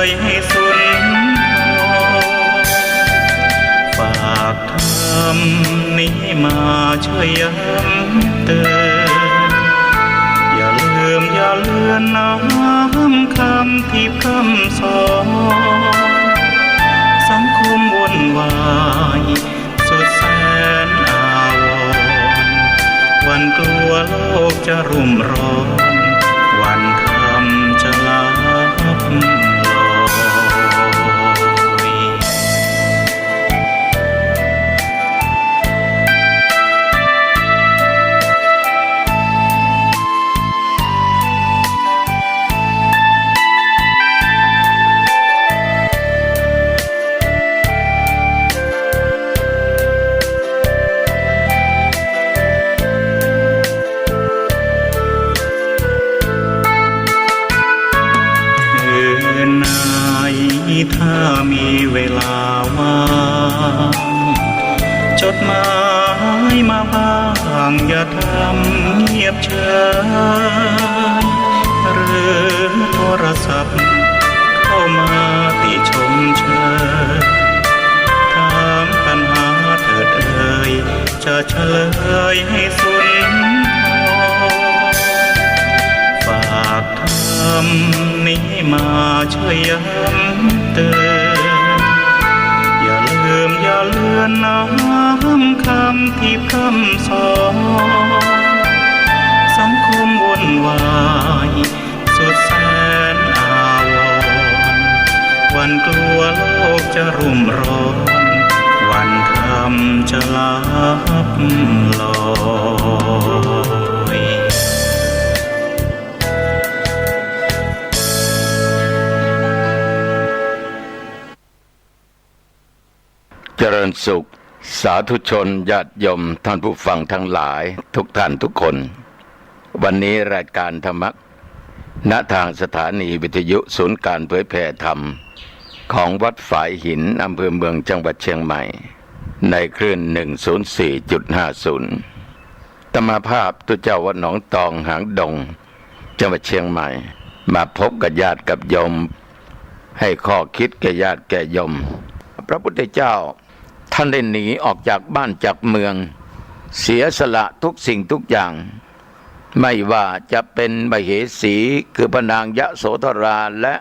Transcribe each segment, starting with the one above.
ยให้สุนทรฝากธรรมนี้มาช่วยย้ำเตือนอย่าลืมอย่าเลือนน้ำคำที่พร่ำสอนสังคมวุ่นวายสุดแสนอาวรณ์วันกลัวโลกจะรุ่มร้อนวันธรรมจะลับลอยถ้ามีเวลาว่างจดหมายมาบ้างอย่าทำเงียบเฉยหรือโทรศัพท์เข้ามาติชมเชยถามปัญหาเถิดเอ่ยจะเฉลยให้สุนทรฝากธรรมนี้มาช่วยย้ำเตือนอย่าลืมอย่าเลือนน้ำคำที่พร่ำสอนสังคมวุ่นวายสุดแสนอาวรณ์วันกลัวโลกจะรุ่มร้อนวันธรรมจะลับลอยเจริญสุขสาธุชนญาติโยมท่านผู้ฟังทั้งหลายทุกท่านทุกคนวันนี้รายการธรรมะณทางสถานีวิทยุศูนย์การเผยแผ่ธรรมของวัดฝายหินอำเภอเมืองจังหวัดเชียงใหม่ในคลื่น 104.50 ธรรมภาพตุเจ้าวัดหนองตองหางดงจังหวัดเชียงใหม่มาพบกับญาติกับโยมให้ข้อคิดแก่ญาติแก่โยมพระพุทธเจ้าท่านได้หนีออกจากบ้านจากเมืองเสียสละทุกสิ่งทุกอย่างไม่ว่าจะเป็นมเหสีคือพระนางยโสธราและ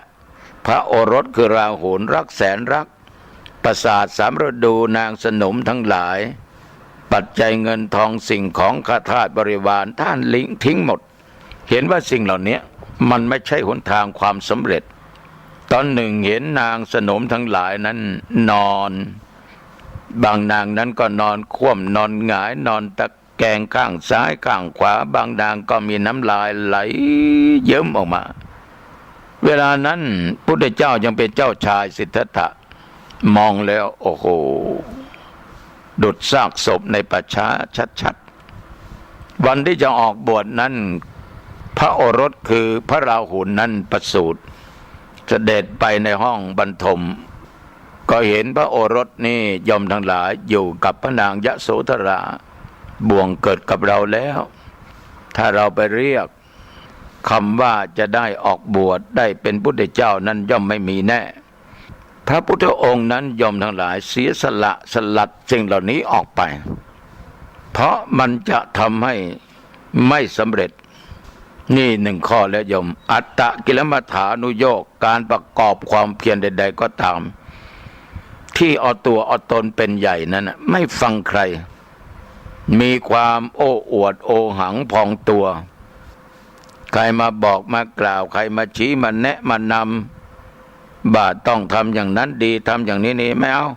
พระโอรสคือราหุลรักแสนรักปราสาทสามฤดูนางสนมทั้งหลายปัจจัยเงินทองสิ่งของข้าทาสบริวารท่านลิงทิ้งหมดเห็นว่าสิ่งเหล่านี้มันไม่ใช่หนทางความสำเร็จตอนหนึ่งเห็นนางสนมทั้งหลายนั้นนอนบางนางนั้นก็นอนคว่ำนอนหงายนอนตะแคงข้างซ้ายข้างขวาบางนางก็มีน้ำลายไหลเยิ้มออกมาเวลานั้นพุทธเจ้ายังเป็นเจ้าชายสิทธัตถะมองแล้วโอ้โหดุจซากศพในป่าช้าชัดๆวันที่จะออกบวชนั้นพระโอรสคือพระราหุลนั้นประสูติเสด็จไปในห้องบรรทมก็เห็นพระโอรสนี่ยอมทั้งหลายอยู่กับพระนางยโสธราบ่วงเกิดกับเราแล้วถ้าเราไปเรียกคำว่าจะได้ออกบวชได้เป็นพุทธเจ้านั้นย่อมไม่มีแน่พระพุทธองค์นั้นยอมทั้งหลายเสียสละสลัดสิ่งเหล่านี้ออกไปเพราะมันจะทำให้ไม่สำเร็จนี่หนึ่งข้อแล้วโยมอัตตกิลมัฏฐานุโยคการประกอบความเพียรใดๆก็ตามที่เอาตัวเอาตนเป็นใหญ่นั้นไม่ฟังใครมีความโอ้อวดโอหังพองตัวใครมาบอกมากล่าวใครมาชี้มาแนะมานำบ่าต้องทำอย่างนั้นดีทำอย่างนี้นี่ไม่เอา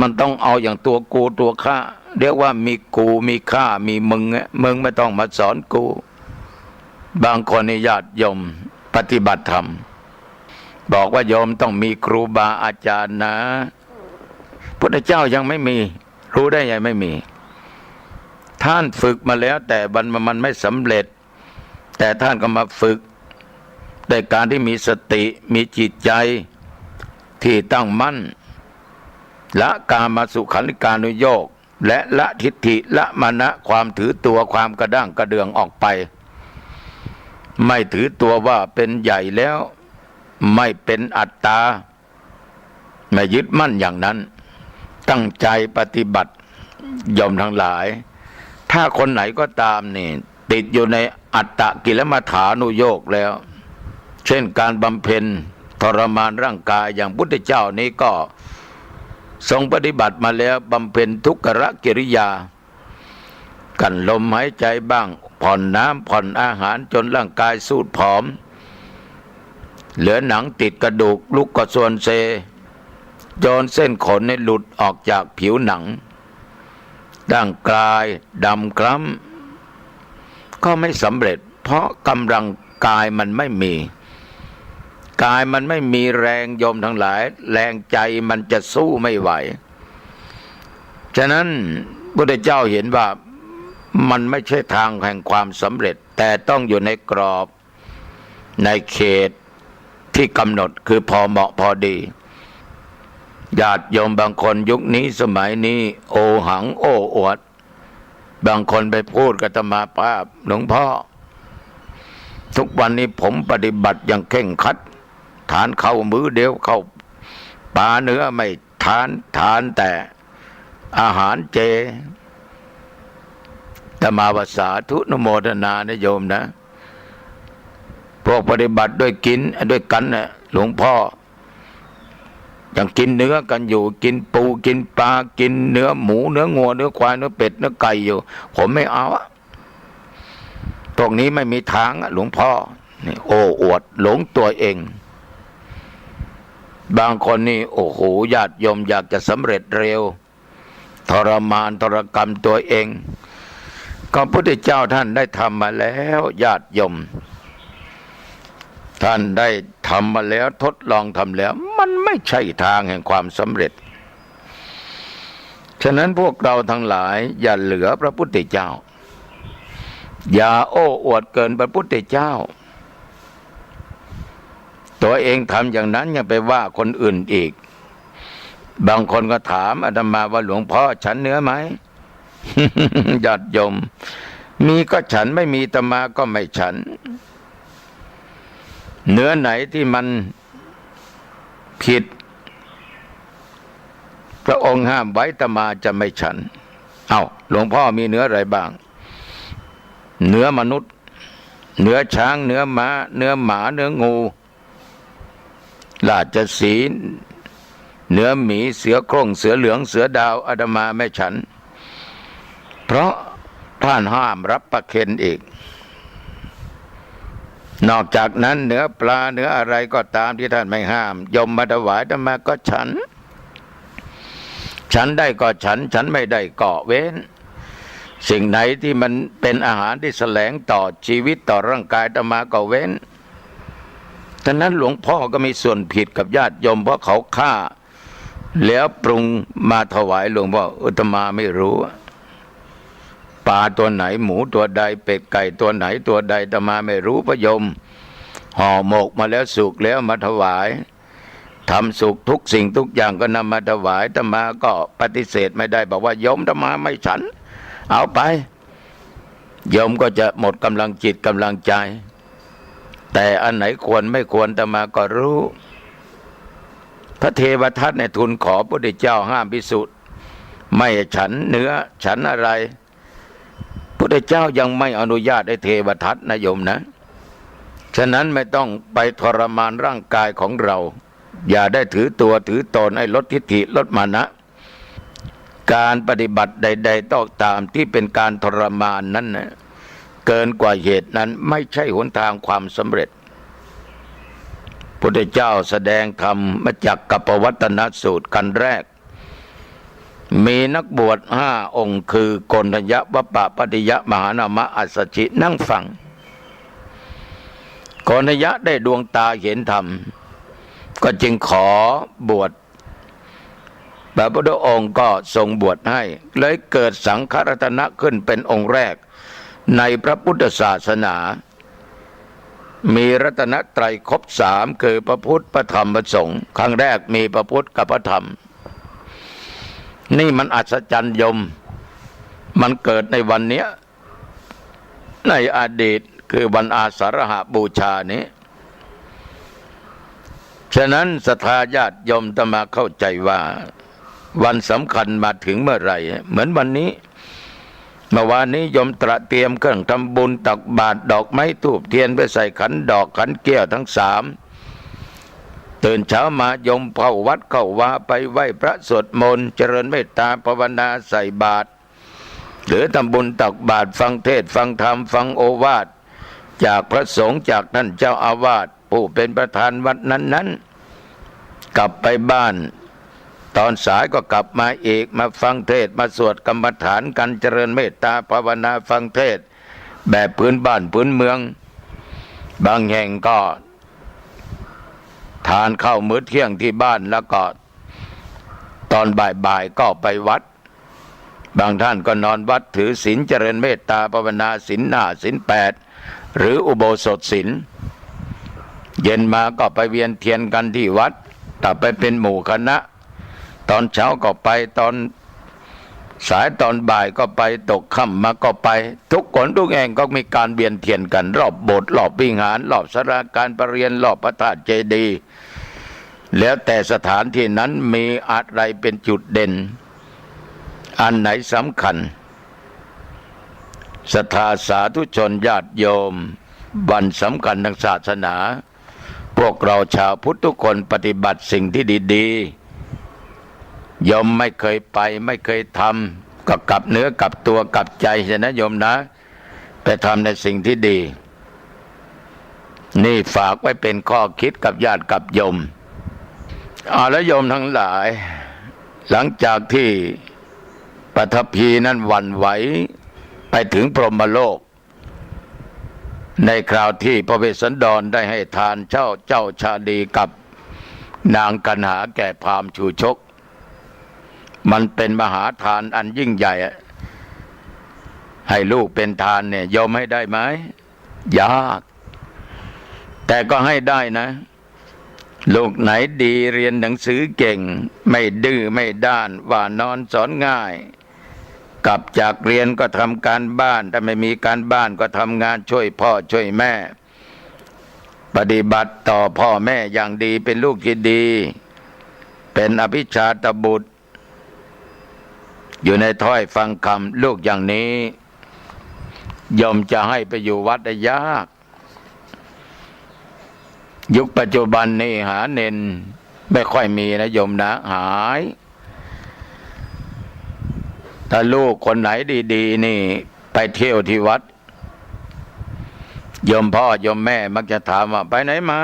มันต้องเอาอย่างตัวกูตัวข้าเรียกว่ามีกูมีข้ามีมึงไม่ต้องมาสอนกูบางคนในญาติโยมปฏิบัติธรรมบอกว่าโยมต้องมีครูบาอาจารย์นะพุทธเจ้ายังไม่มีรู้ได้ยังไม่มีท่านฝึกมาแล้วแต่มันไม่สำเร็จแต่ท่านก็มาฝึกในการที่มีสติมีจิตใจที่ตั้งมั่นละกามสุขันธิการุโยคและละทิฏฐิละมานะความถือตัวความกระด้างกระเดืองออกไปไม่ถือตัวว่าเป็นใหญ่แล้ว ไม่เป็นอัตตาไม่ยึดมั่นอย่างนั้นตั้งใจปฏิบัติยอมทั้งหลายถ้าคนไหนก็ตามนี่ติดอยู่ในอัตตกิลมัฏฐานุโยคแล้วเช่นการบำเพ็ญทรมานร่างกายอย่างพุทธเจ้านี้ก็ทรงปฏิบัติมาแล้วบำเพ็ญทุกขกิริยากั้นลมหายใจบ้างผ่อนน้ำผ่อนอาหารจนร่างกายสูดผอมเหลือหนังติดกระดูกลุกก็ส่วนเซจนเส้นขนหลุดออกจากผิวหนังร่างกายดำคล้ำก็ไม่สำเร็จเพราะกำลังกายมันไม่มีกายมันไม่มีแรงโยมทั้งหลายแรงใจมันจะสู้ไม่ไหวฉะนั้นพุทธเจ้าเห็นว่ามันไม่ใช่ทางแห่งความสำเร็จแต่ต้องอยู่ในกรอบในเขตที่กำหนดคือพอเหมาะพอดีญาติโยมบางคนยุคนี้สมัยนี้โอหังโอ้อวดบางคนไปพูดกับอาตมาภาพหลวงพ่อทุกวันนี้ผมปฏิบัติอย่างเคร่งครัดทานข้าวมื้อเดียวเข้าปลาเนื้อไม่ทานแต่อาหารเจแต่มาภาษาทุนโมทนานะโยมนะพวกปฏิบัติด้วยกินด้วยกันนะหลวงพ่อยังกินเนื้อกันอยู่กินปูกินปลากินเนื้อหมูเนื้องัวเนื้อควายเนื้อเป็ดเนื้อไก่อยู่ผมไม่เอาพวกนี้ไม่มีทางหลวงพ่อนี่โอ้อวดหลงตัวเองบางคนนี่โอ้โหญาติโยมอยากจะสำเร็จเร็วทรมานทรกรรมตัวเองก็พระพุทธเจ้าท่านได้ทำมาแล้วญาติโยมท่านได้ทำมาแล้วทดลองทำแล้วมันไม่ใช่ทางแห่งความสำเร็จฉะนั้นพวกเราทั้งหลายอย่าเหลือพระพุทธเจ้าอย่าโอ้อวดเกินพระพุทธเจ้าตัวเองทำอย่างนั้นยังไปว่าคนอื่นอีกบางคนก็ถามอาตมาว่าหลวงพ่อฉันเนื้อไหม ญาติโยมมีก็ฉันไม่มีอาตมาก็ไม่ฉันเนื้อไหนที่มันผิดพระองค์ห้ามไว้อาตมาจะไม่ฉันหลวงพ่อมีเนื้ออะไรบ้างเนื้อมนุษย์เนื้อช้างเนื้อม้าเนื้อหมาเนื้องูราชสีห์เนื้อหมีเสือโคร่งเสือเหลืองเสือดาวอาตมาไม่ฉันเพราะท่านห้ามรับประเคนอีกนอกจากนั้นเนื้อปลาเนื้ออะไรก็ตามที่ท่านไม่ห้ามยมมาถวายอาตมาก็ฉันได้ก็ฉันไม่ได้ก็เว้นสิ่งไหนที่มันเป็นอาหารที่แสลงต่อชีวิตต่อร่างกายอาตมาก็เว้นฉะนั้นหลวงพ่อก็มีส่วนผิดกับญาติโยมเพราะเขาฆ่าแล้วปรุงมาถวายหลวงพ่ออาตมาไม่รู้ปลาตัวไหนหมูตัวใดเป็ดไก่ตัวไหนตัวใดอาตมาไม่รู้พระโยมห่อหมกมาแล้วสุกแล้วมาถวายทำสุกทุกสิ่งทุกอย่างก็นำมาถวายอาตมาก็ปฏิเสธไม่ได้บอกว่าโยมอาตมาไม่ฉันเอาไปโยมก็จะหมดกำลังจิตกำลังใจแต่อันไหนควรไม่ควรอาตมาก็รู้พระเทวทัตในทูลขอพระพุทธเจ้าห้ามภิกษุไม่ฉันเนื้อฉันอะไรพระพุทธเจ้ายังไม่อนุญาตให้เทวทัตนะโยมนะฉะนั้นไม่ต้องไปทรมานร่างกายของเราอย่าได้ถือตัวถือตนให้ลดทิฏฐิลดมานะการปฏิบัติใดๆต้องตามที่เป็นการทรมานนั้นนะเกินกว่าเหตุนั้นไม่ใช่หนทางความสำเร็จพุทธเจ้าแสดงธรรมมาจากกัปปวัตตนสูตรกันแรกมีนักบวช5 องค์คือโกณฑยะวัปปะปฏิยะมหานามะอัสสชินั่งฟังโกณฑยะได้ดวงตาเห็นธรรมก็จึงขอบวชพระพุทธองค์ก็ทรงบวชให้เลยเกิดสังฆรัตนะขึ้นเป็นองค์แรกในพระพุทธศาสนามีรัตนตรัยครบ3คือพระพุทธพระธรรมพระสงฆ์ครั้งแรกมีพระพุทธกับพระธรรมนี่มันอัศจรรย์ยมมันเกิดในวันนี้ในอดีตคือวันอาสาฬหบูชานี้ ฉะนั้นศรัทธาญาติโยมต้องมาเข้าใจว่าวันสำคัญมาถึงเมื่อไหร่เหมือนวันนี้เมื่อวานนี้โยมตระเตรียมเครื่องทำบุญตักบาตรดอกไม้ธูปเทียนไปใส่ขันดอกขันแก้วทั้ง3ตื่นเช้ามาโยมเข้าวัดเข้าวาไปไหว้พระสวดมนต์เจริญเมตตาภาวนาใส่บาตรหรือทำบุญตักบาตรฟังเทศน์ฟังธรรมฟังโอวาทจากพระสงฆ์จากท่านเจ้าอาวาสผู้เป็นประธานวัดนั้นๆกลับไปบ้านตอนสายก็กลับมาอีกมาฟังเทศน์มาสวดกรรมฐานกันเจริญเมตตาภาวนาฟังเทศน์แบบพื้นบ้านพื้นเมืองบางแห่งก็ทานข้าวมื้อเที่ยงที่บ้านแล้วก็ตอนบ่ายๆก็ไปวัดบางท่านก็นอนวัดถือศีลเจริญเมตตาภาวนาศีล5ศีล8หรืออุโบสถศีลเย็นมาก็ไปเวียนเทียนกันที่วัดถ้าไปเป็นหมู่คณะตอนเช้าก็ไปตอนสายตอนบ่ายก็ไปตกค่ำมาก็ไปทุกคนทุกแห่งก็มีการเวียนเทียนกันรอบโบสถ์รอบวิหารรอบศาลาการประเรียนรอบพระธาตุเจดีย์แล้วแต่สถานที่นั้นมีอะไรเป็นจุดเด่นอันไหนสำคัญศรัทธาสาธุชนญาติโยมวันสำคัญทางศาสนาพวกเราชาวพุทธทุกคนปฏิบัติสิ่งที่ดีๆโยมไม่เคยไปไม่เคยทำก็กลับเนื้อกลับตัวกลับใจใช่นะโยมนะไปทำในสิ่งที่ดีนี่ฝากไว้เป็นข้อคิดกับญาติกับโยมแล้วโยมทั้งหลายหลังจากที่ปฐพีนั้นหวั่นไหวไปถึงพรหมโลกในคราวที่พระเวสสันดรได้ให้ทานเจ้าชาลีกับนางกันหาแก่พราหมณ์ชูชกมันเป็นมหาทานอันยิ่งใหญ่ให้ลูกเป็นทานเนี่ยยอมให้ได้ไหมยากแต่ก็ให้ได้นะลูกไหนดีเรียนหนังสือเก่งไม่ดื้อไม่ด้านว่านอนสอนง่ายกลับจากเรียนก็ทำการบ้านถ้าไม่มีการบ้านก็ทำงานช่วยพ่อช่วยแม่ปฏิบัติต่อพ่อแม่อย่างดีเป็นลูกที่ดีเป็นอภิชาตบุตรอยู่ในถ้อยฟังคำลูกอย่างนี้ยอมจะให้ไปอยู่วัดได้ยากยุคปัจจุบันนี้หาเนนไม่ค่อยมีนะโยมนะหายถ้าลูกคนไหนดีๆนี่ไปเที่ยวที่วัดโยมพ่อโยมแม่มักจะถามว่าไปไหนมา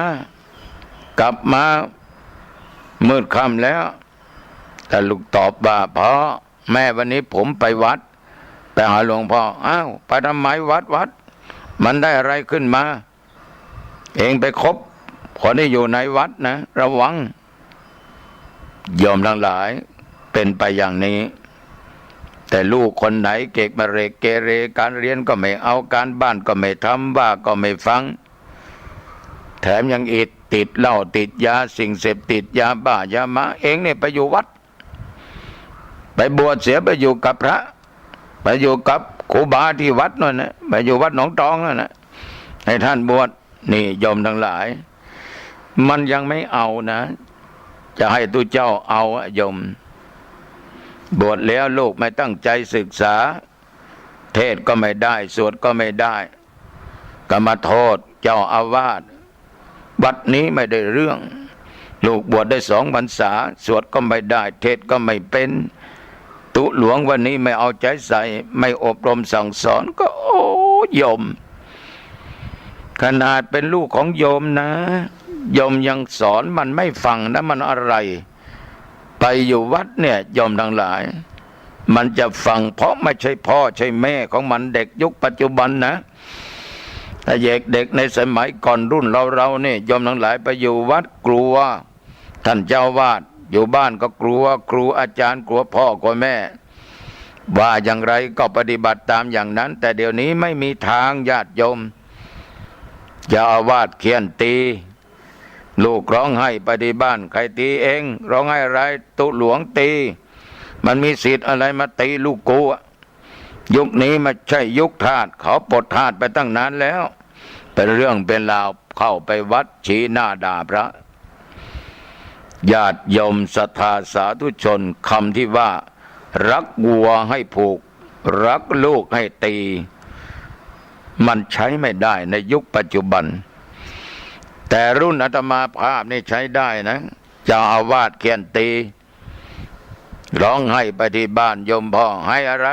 กลับมามืดค่ำแล้วแต่ลูกตอบว่าพ่อแม่วันนี้ผมไปวัดไปหาหลวงพ่ออ้าวไปทำไมวัดมันได้อะไรขึ้นมาเองไปคบคนที่อยู่ในวัดนะระวังโยมทั้งหลายเป็นไปอย่างนี้แต่ลูกคนไหนเกกมาเรกเกเรการเรียนก็ไม่เอาการบ้านก็ไม่ทำว่าก็ไม่ฟังแถมยังติดเหล้าติดยาสิ่งเสพติดยาบ้ายามาเองเนี่ยไปอยู่วัดไปบวชเสียไปอยู่กับพระไปอยู่กับครูบาที่วัดนั่นนะไปอยู่วัดหนองตองนั่นนะให้ท่านบวชนี่โยมทั้งหลายมันยังไม่เอานะจะให้ตุเจ้าเอาโยมบวชแล้วลูกไม่ตั้งใจศึกษาเทศก็ไม่ได้สวดก็ไม่ได้ก็มาโทษเจ้าอาวาสวัดนี้ไม่ได้เรื่องลูกบวชได้2 พรรษาสวดก็ไม่ได้เทศก็ไม่เป็นตุหลวงวันนี้ไม่เอาใจใส่ไม่อบรมสั่งสอนก็โอ้โยมขนาดเป็นลูกของโยมนะโยมยังสอนมันไม่ฟังนะมันอะไรไปอยู่วัดเนี่ยโยมทั้งหลายมันจะฟังเพราะไม่ใช่พ่อใช่แม่ของมันเด็กยุคปัจจุบันนะแต่เด็กในสมัยก่อนรุ่นเราเนี่ยโยมทั้งหลายไปอยู่วัดกลัวท่านเจ้าวาดอยู่บ้านก็กลัวครูอาจารย์กลัวพ่อกลัวแม่ว่าอย่างไรก็ปฏิบัติตามอย่างนั้นแต่เดี๋ยวนี้ไม่มีทางญาติโยมเจ้าอาวาสเขียนตีลูกร้องไห้ไปที่บ้านใครตีเองร้องไห้อะไรตุหลวงตีมันมีสิทธิ์อะไรมาตีลูกกูยุคนี้ไม่ใช่ยุคทาสเขาปลดทาสไปตั้งนานแล้วเป็นเรื่องเป็นราวเข้าไปวัดชี้หน้าด่าพระ ญาติโยมศรัทธาสาธุชนคำที่ว่ารักวัวให้ผูกรักลูกให้ตีมันใช้ไม่ได้ในยุคปัจจุบันแต่รุ่นอาตมาภาพนี่ใช้ได้นะเจ้าอาวาสเขียนตีร้องให้ไปที่บ้านโยมพ่อให้อะไร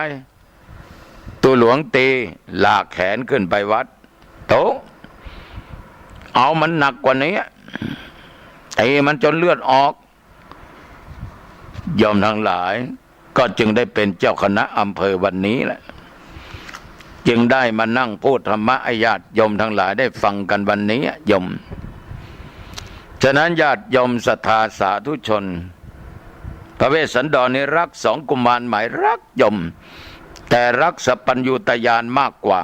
ตัวหลวงตีลากแขนขึ้นไปวัดโตเอามันหนักกว่านี้ตีมันจนเลือดออกโยมทั้งหลายก็จึงได้เป็นเจ้าคณะอำเภอวันนี้แหละจึงได้มานั่งพูดธรรมะให้ญาติโยมทั้งหลายได้ฟังกันวันนี้โยมฉะนั้นญาติโยมศรัทธาสาธุชนพระเวสสันดรนี่รักสองกุมารหมายรักโยมแต่รักสัพพัญญูตญาณมากกว่า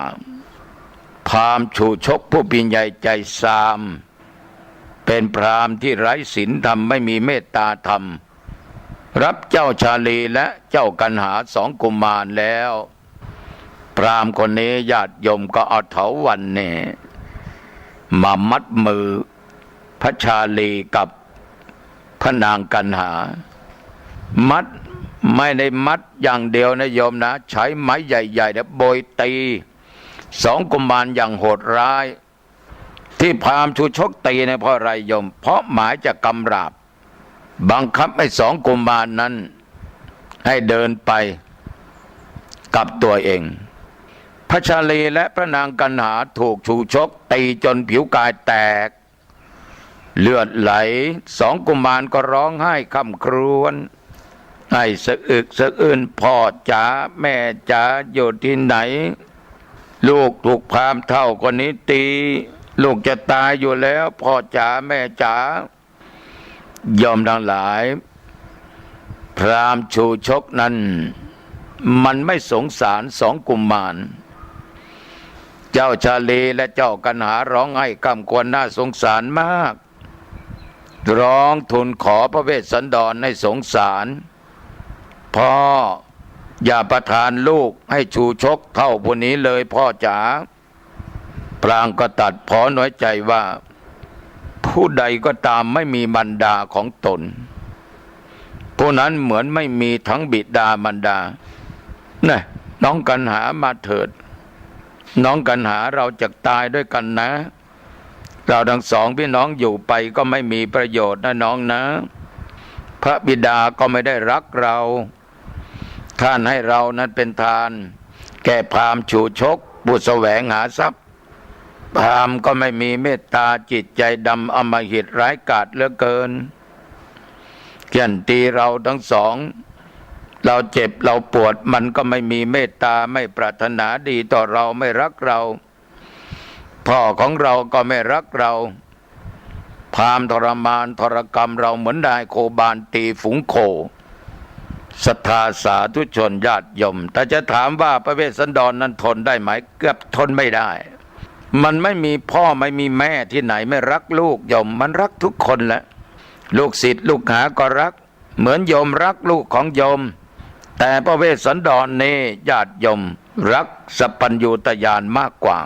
พราหมณ์ชูชกผู้ปีนใหญ่ใจซามเป็นพราหมณ์ที่ไร้ศีลธรรมไม่มีเมตตาธรรมรับเจ้าชาลีและเจ้ากันหาสองกุมารแล้วพราหมณ์คนนี้ญาติโยมก็เอาเถาวัลย์เนี่ยมามัดมือพระชาลีกับพระนางกันหามัดไม่ได้มัดอย่างเดียวนะโยมนะใช้ไม้ใหญ่ๆแล้วโบยตีสองกุมารอย่างโหดร้ายที่พราหมณ์ชูชกตีเนี่ยเพราะอะไรโยมเพราะหมายจะกำราบบังคับให้สองกุมารนั้นให้เดินไปกับตัวเองพระชาลีและพระนางกันหาถูกชูชกตีจนผิวกายแตกเลือดไหลสองกุมารก็ร้องไห้คร่ำครวญให้สะอึกสะอื้นพ่อจ๋าแม่จ๋าอยู่ที่ไหนลูกถูกพราหมณ์เฒ่าคนนี้ตีลูกจะตายอยู่แล้วพ่อจ๋าแม่จ๋ายอมทั้งหลายพราหมณ์ชูชกนั้นมันไม่สงสารสองกุมารเจ้าชาลีและเจ้ากันหาร้องไห้กำกวรน่าสงสารมากร้องทูลขอพระเวสสันดรให้สงสารพ่ออย่าประทานลูกให้ชูชกเท่าผู้นี้เลยพ่อจ๋าพรางก็ตัดพ้อน้อยใจว่าผู้ใดก็ตามไม่มีบรรดาของตนผู้นั้นเหมือนไม่มีทั้งบิดามารดาเนี่ยน้องกันหามาเถิดน้องกันหาเราจะตายด้วยกันนะเราทั้งสองพี่น้องอยู่ไปก็ไม่มีประโยชน์นะน้องนะพระบิดาก็ไม่ได้รักเราท่านให้เรานั้นเป็นทานแก่พราหมณ์ชูชกผู้แสวงหาทรัพย์พราหมณ์ก็ไม่มีเมตตาจิตใจดำอำมหิตร้ายกาจเหลือเกินเขียนตีเราทั้งสองเราเจ็บเราปวดมันก็ไม่มีเมตตาไม่ปรารถนาดีต่อเราไม่รักเราพ่อของเราก็ไม่รักเราพราหมณ์ทรมานทรกรรมเราเหมือนนายโคบาลตีฝูงโคศรัทธาสาธุชนญาติโยมแต่จะถามว่าพระเวสสันดรนั้นทนได้ไหมเกือบทนไม่ได้มันไม่มีพ่อไม่มีแม่ที่ไหนไม่รักลูกโยมมันรักทุกคนแหละลูกศิษย์ลูกหาก็รักเหมือนโยมรักลูกของโยมแต่พระเวสสันดรนี่ญาติโยมรักสัพพัญญูตญาณมากกว่า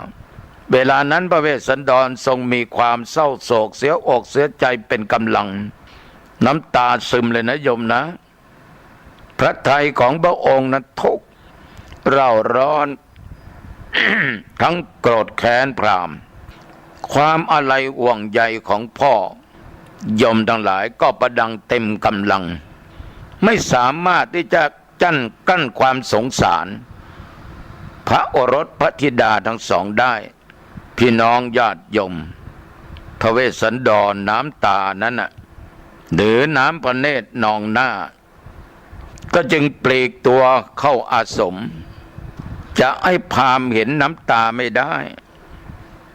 เวลานั้นพระเวสสันดรทรงมีความเศร้าโศกเสียอกเสียใจเป็นกำลังน้ำตาซึมเลยนะโยมนะพระทัยของพระองค์นั้นทุกข์เร่าร้อน ทั้งโกรธแค้นพราหมณ์ความอาลัยห่วงใยของพ่อโยมทั้งหลายก็ประดังเต็มกำลังไม่สามารถที่จะกั้นความสงสารพระโอรสพระธิดาทั้งสองได้พี่น้องญาติโยมพระเวสสันดรน้ำตานั้นน่ะหรือน้ำพระเนตรนองหน้าก็จึงปลีกตัวเข้าอาสมจะให้พราหมณ์เห็นน้ำตาไม่ได้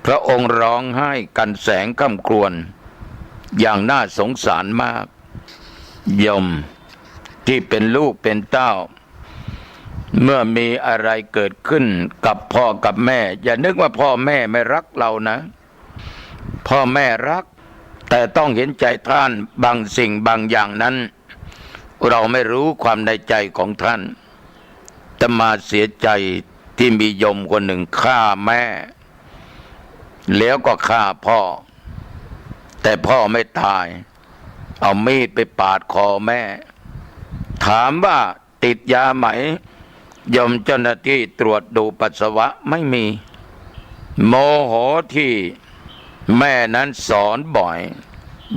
พระองค์ร้องไห้กันแสงค่ำครวญอย่างน่าสงสารมากโยมที่เป็นลูกเป็นเต้าเมื่อมีอะไรเกิดขึ้นกับพ่อกับแม่อย่านึกว่าพ่อแม่ไม่รักเรานะพ่อแม่รักแต่ต้องเห็นใจท่านบางสิ่งบางอย่างนั้นเราไม่รู้ความในใจของท่านแต่มาเสียใจที่มีโยมคนหนึ่งฆ่าแม่แล้วก็ฆ่าพ่อแต่พ่อไม่ตาย เอามีดไปปาดคอแม่ ถามว่าติดยาไหมยมเจ้าหน้าที่ตรวจดูปัสสาวะไม่มี โมโหที่แม่นั้นสอนบ่อย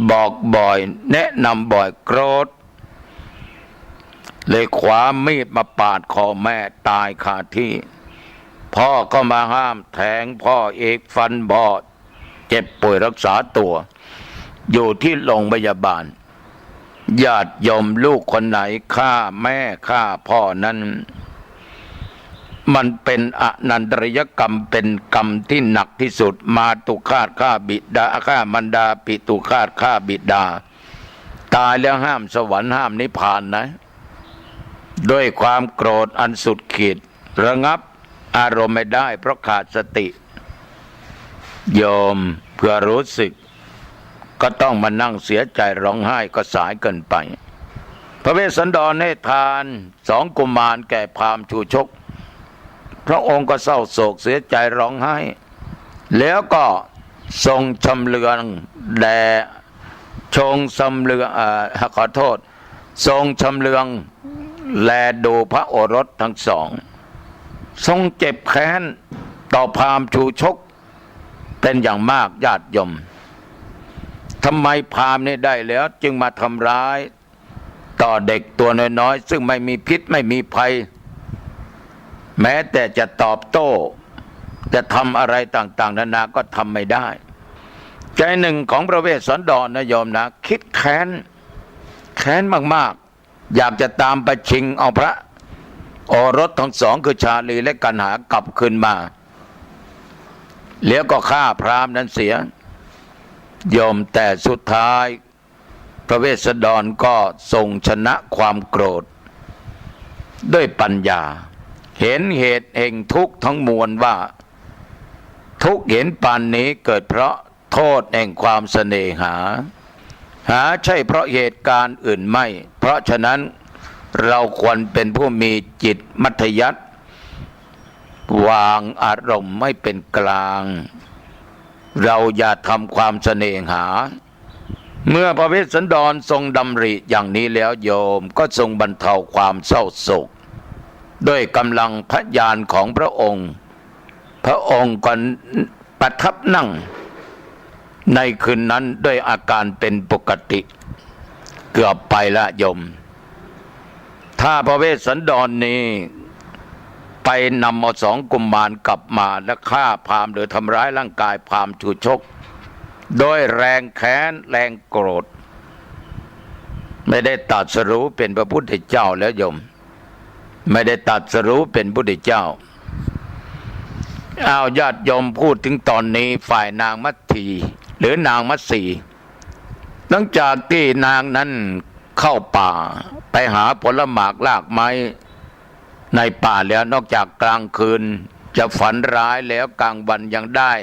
บอกบ่อยแนะนำบ่อยโกรธเลยคว้ามีดมาปาดคอแม่ตายคาที่พ่อก็มาห้ามแทงพ่อเอกฟันบอดเจ็บป่วยรักษาตัวอยู่ที่โรงพยาบาลญาติโยมลูกคนไหนฆ่าแม่ฆ่าพ่อนั้นมันเป็นอนันตริยกรรมเป็นกรรมที่หนักที่สุดมาตุฆาตฆ่าบิดาฆ่ามารดาปิตุฆาตฆ่าบิดาตายแล้วห้ามสวรรค์ห้ามนิพพานนะด้วยความโกรธอันสุดขีดระงับอารมณ์ไม่ได้เพราะขาดสติโยมเพื่อรู้สึกก็ต้องมานั่งเสียใจร้องไห้ก็สายเกินไปพระเวสสันดรให้ทาน2 กุมารแก่พราหมณ์ชูชกพระองค์ก็เศร้าโศกเสียใจร้องไห้แล้วก็ทรงชำเลืองแด่ทรงชำเลืองขอโทษทรงชำเลืองแลดูพระโอรสทั้งสองทรงเจ็บแค้นต่อพราหมณ์ชูชกเป็นอย่างมากญาติโยมทำไมพราหมณ์นี่ได้แล้วจึงมาทำร้ายต่อเด็กตัวน้อยๆซึ่งไม่มีพิษไม่มีภัยแม้แต่จะตอบโต้จะทำอะไรต่างๆนานาก็ทำไม่ได้ใจหนึ่งของพระเวสสันดรนะโยมนะคิดแค้นมากๆอยากจะตามไปชิงเอาพระโอรสทั้งสองคือชาลีและกันหากลับคืนมาแล้วก็ฆ่าพราหมณ์นั้นเสียโยมแต่สุดท้ายพระเวสสันดรก็ทรงชนะความโกรธด้วยปัญญาเห็นเหตุแห่งทุกข์ทั้งมวลว่าทุกข์เห็นปานนี้เกิดเพราะโทษแห่งความเสน่หาใช่เพราะเหตุการณ์อื่นไม่เพราะฉะนั้นเราควรเป็นผู้มีจิตมัธยัสถ์วางอารมณ์ไม่เป็นกลางเราอย่าทำความเสน่หาเมื่อพระเวสสันดรทรงดำริอย่างนี้แล้วโยมก็ทรงบรรเทาความเศร้าโศกด้วยกำลังพระญาณของพระองค์ก็ประทับนั่งในคืนนั้นด้วยอาการเป็นปกติเกือบไปละโยมถ้าพระเวสสันดรนี้ไปนำเอา2 กุมารกลับมาและฆ่าพราหมณ์หรือทำร้ายร่างกายพราหมณ์ชูชกโดยแรงแค้นแรงโกรธไม่ได้ตรัสรู้เป็นพระพุทธเจ้าแล้วโยมไม่ได้ตรัสรู้เป็นพุทธเจ้าเอาญาติโยมพูดถึงตอนนี้ฝ่ายนางมัทธีหรือนางมัทสีหลังจากที่นางนั้นเข้าป่าไปหาผลหมากรากไม้ในป่าแล้วนอกจากกลางคืนจะฝันร้ายแล้วกลางวันยังได้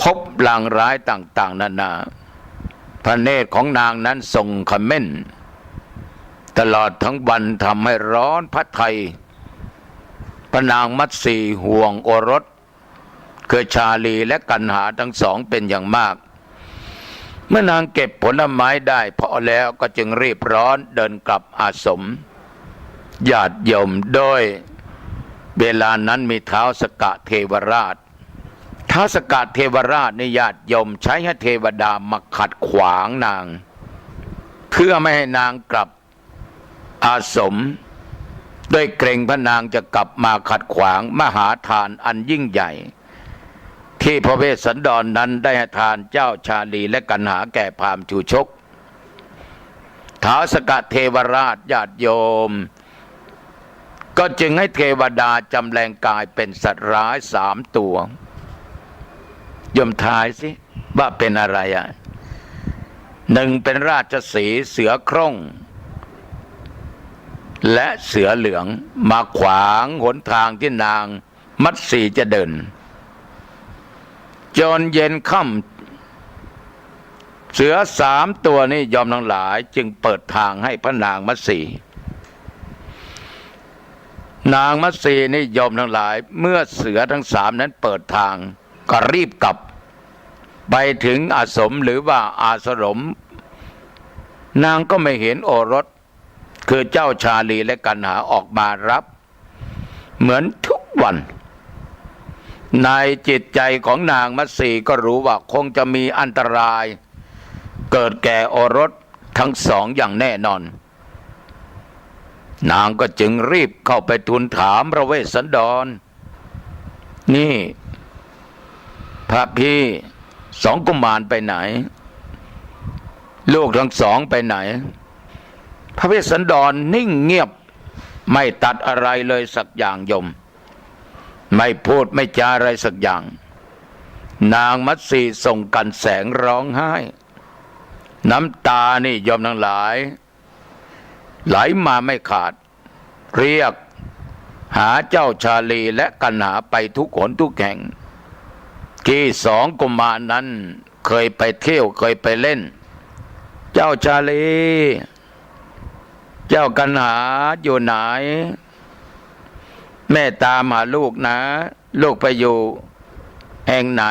พบลางร้ายต่างๆนานาพระเนตรของนางนั้นทรงเขม่นตลอดทั้งวันทำให้ร้อนพระทัยพระนางมัทสีห่วงโอรสคือชาลีและกันหาทั้งสองเป็นอย่างมากเมื่อนางเก็บผลไม้ได้พอแล้วก็จึงรีบร้อนเดินกลับอาสมญาติโยมโดยเวลานั้นมีท้าวสกะเทวราชท้าวสกะเทวราชในญาติโยมใช้ให้เทวดามาขัดขวางนางเพื่อไม่ให้นางกลับอาสมด้วยเกรงพระนางจะกลับมาขัดขวางมหาทานอันยิ่งใหญ่ที่พระเวสสันดรนั้นได้ให้ทานเจ้าชาลีและกันหาแก่พราหมณ์ชูชกท้าวสกะเทวราชญาติโยมก็จึงให้เทวดาจำแรงกายเป็นสัตว์ร้าย3 ตัวโยมทายสิว่าเป็นอะไร1เป็นราชสีห์เสือโคร่งและเสือเหลืองมาขวางหนทางที่นางมัทสีจะเดินจนเย็นค่ำเสือ3 ตัวนี้ยอมทั้งหลายจึงเปิดทางให้พระนางมัทสีนางมัทสีนี่ยอมทั้งหลายเมื่อเสือทั้ง3นั้นเปิดทางก็รีบกลับไปถึงอาสมหรือว่าอาสรม นางก็ไม่เห็นโอรสคือเจ้าชาลีและกันหาออกมารับเหมือนทุกวันในจิตใจของนางมัตสีก็รู้ว่าคงจะมีอันตรายเกิดแก่โอรสทั้งสองอย่างแน่นอนนางก็จึงรีบเข้าไปทูลถามพระเวสสันดรนี่พระพี่สองกุมารไปไหนลูกทั้งสองไปไหนพระเวสสันดรนิ่งเงียบไม่ตัดอะไรเลยสักอย่างโยมไม่พูดไม่จาอะไรสักอย่างนางมัตสีส่งกันแสงร้องไห้น้ำตานี่โยมทั้งหลายไหลมาไม่ขาดเรียกหาเจ้าชาลีและกันหาไปทุกหนทุกแห่งที่สองกุมารนั้นเคยไปเที่ยวเคยไปเล่นเจ้าชาลีเจ้ากันหาอยู่ไหนแม่ตามหาลูกนะลูกไปอยู่แห่งไหน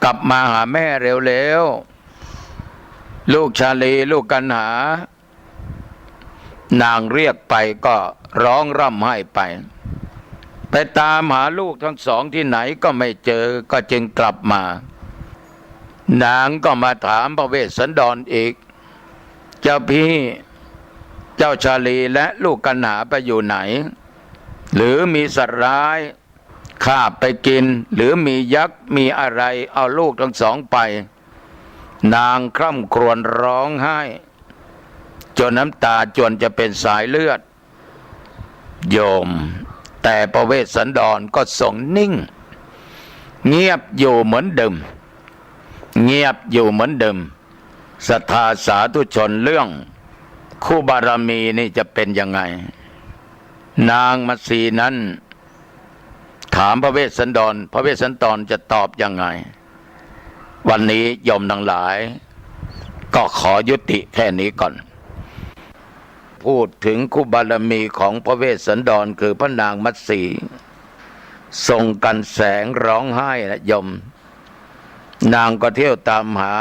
กลับมาหาแม่เร็วๆลูกชาลีลูกกันหานางเรียกไปก็ร้องร่ำไห้ไปตามหาลูกทั้งสองที่ไหนก็ไม่เจอก็จึงกลับมานางก็มาถามพระเวสสันดรอีกเจ้าพี่เจ้าชาลีและลูกกันหาไปอยู่ไหนหรือมีสัตว์ร้ายฆ่าไปกินหรือมียักษ์มีอะไรเอาลูกทั้งสองไปนางคร่ำครวญร้องไห้จนน้ำตาจนจะเป็นสายเลือดโยมแต่พระเวสสันดรก็ทรงนิ่งเงียบอยู่เหมือนเดิมเงียบอยู่เหมือนเดิมศรัทธาสาธุชนเรื่องคู่บารมีนี่จะเป็นยังไงนางมัตสีนั้นถามพระเวสสันดรพระเวสสันดรจะตอบยังไงวันนี้โยมทั้งหลายก็ขอยุติแค่นี้ก่อนพูดถึงคู่บารมีของพระเวสสันดรคือพระนางมัตสีส่งกันแสงร้องไห้นะโยมนางก็เที่ยวตามหา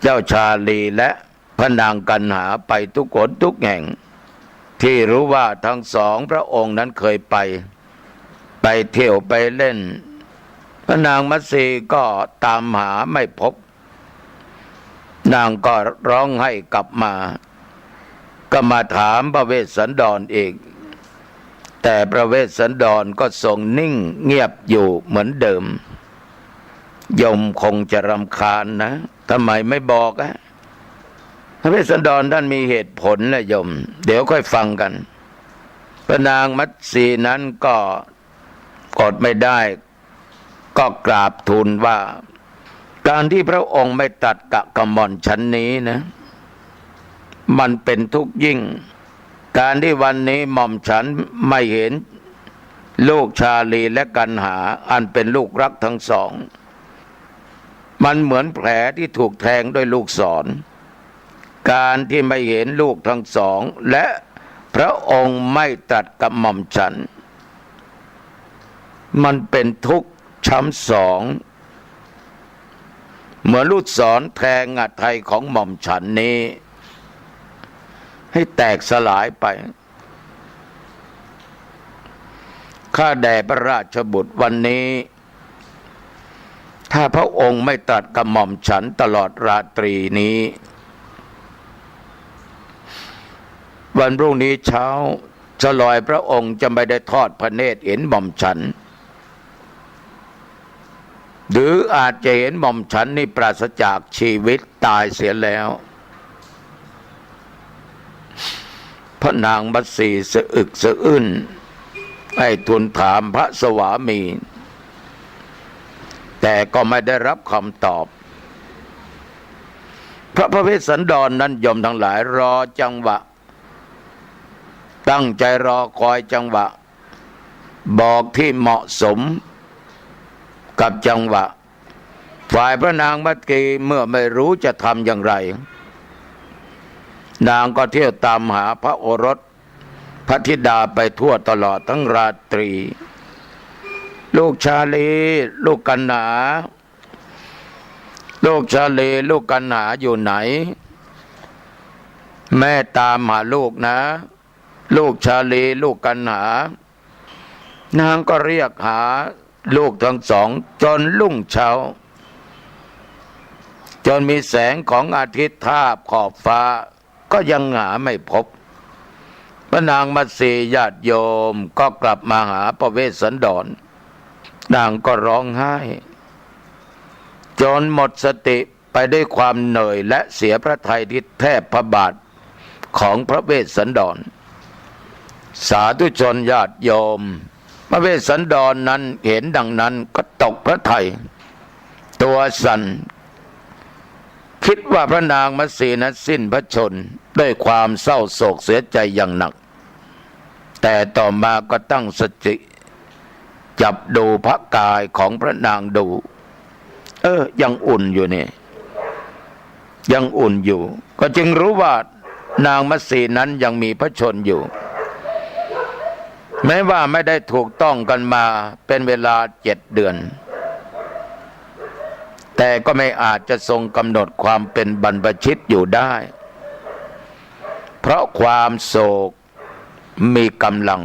เจ้าชาลีและพระนางกันหาไปทุกคนทุกแห่งที่รู้ว่าทั้งสองพระองค์นั้นเคยไปเที่ยวไปเล่นพระนางมัตสีก็ตามหาไม่พบนางก็ร้องไห้กลับมาก็มาถามพระเวสสันดรอีกแต่พระเวสสันดรก็ทรงนิ่งเงียบอยู่เหมือนเดิมโยมคงจะรำคาญนะทำไมไม่บอกอะพระเวสสันดรท่านมีเหตุผลนะโยมเดี๋ยวค่อยฟังกันพระนางมัตสีนั้นก็อดไม่ได้ก็กราบทูลว่าการที่พระองค์ไม่ตัดกะกะหม่อนชั้นนี้นะมันเป็นทุกข์ยิ่งการที่วันนี้หม่อมฉันไม่เห็นลูกชาลีและกันหาอันเป็นลูกรักทั้งสองมันเหมือนแผลที่ถูกแทงด้วยลูกศรการที่ไม่เห็นลูกทั้งสองและพระองค์ไม่ตรัสกับหม่อมฉันมันเป็นทุกข์ช้ำสองเหมือนลูกศรแทงหัตถ์ไทยของหม่อมฉันนี้ให้แตกสลายไปข้าแด่พระราชบุตรวันนี้ถ้าพระองค์ไม่ตรัสกับหม่อมฉันตลอดราตรีนี้วันพรุ่งนี้เช้าฉลอยพระองค์จะไม่ได้ทอดพระเนตรเห็นหม่อมฉันหรืออาจจะเห็นหม่อมฉันนี่ปราศจากชีวิตตายเสียแล้วพระนางมัตสีสะอึกสะอื้นให้ทูลถามพระสวามีแต่ก็ไม่ได้รับคำตอบพระเวสสันดรนั้นโยมทั้งหลายรอจังหวะตั้งใจรอคอยจังหวะบอกที่เหมาะสมกับจังหวะฝ่ายพระนางมัตสีเมื่อไม่รู้จะทำอย่างไรนางก็เที่ยวตามหาพระโอรสพระธิดาไปทั่วตลอดทั้งราตรีลูกชาลีลูกกันหาลูกชาลีลูกกันหาอยู่ไหน แม่ตามหาลูกนะ ลูกชาลีลูกกันหานางก็เรียกหาลูกทั้งสองจนรุ่งเช้าจนมีแสงของอาทิตย์ทาบขอบฟ้าก็ยังหาไม่พบพระนางมัตสีญาติโยมก็กลับมาหาพระเวสสันดรนางก็ร้องไห้จนหมดสติไปด้วยความเหนื่อยและเสียพระทัยที่แทบพระบาทของพระเวสสันดรสาธุชนญาติโยมพระเวสสันดรนั้นเห็นดังนั้นก็ตกพระทัยตัวสั่นคิดว่าพระนางมัตสีนั้นสิ้นพระชนม์ด้วยความเศร้าโศกเสียใจอย่างหนักแต่ต่อมาก็ตั้งสติจับดูพระกายของพระนางดูยังอุ่นอยู่นี่ยังอุ่นอยู่ก็จึงรู้ว่านางมัตสีนั้นยังมีพระชนม์อยู่แม้ว่าไม่ได้ถูกต้องกันมาเป็นเวลา7 เดือนแต่ก็ไม่อาจจะทรงกำหนดความเป็นบรรพชิตอยู่ได้เพราะความโศกมีกำลัง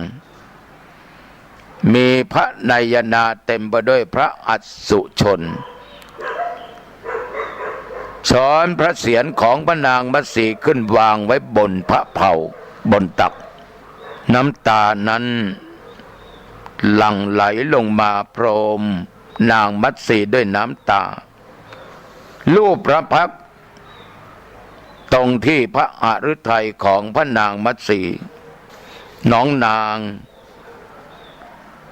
มีพระนัยนาเต็มไปด้วยพระอัศชนช้อนพระเศียรของพระนางมัตสีขึ้นวางไว้บนพระเผาบนตักน้ำตานั้นหลั่งไหลลงมาพรมนางมัตสีด้วยน้ำตาลูบพระพักตร์ตรงที่พระหฤทัยของพระนางมัตสีน้องนาง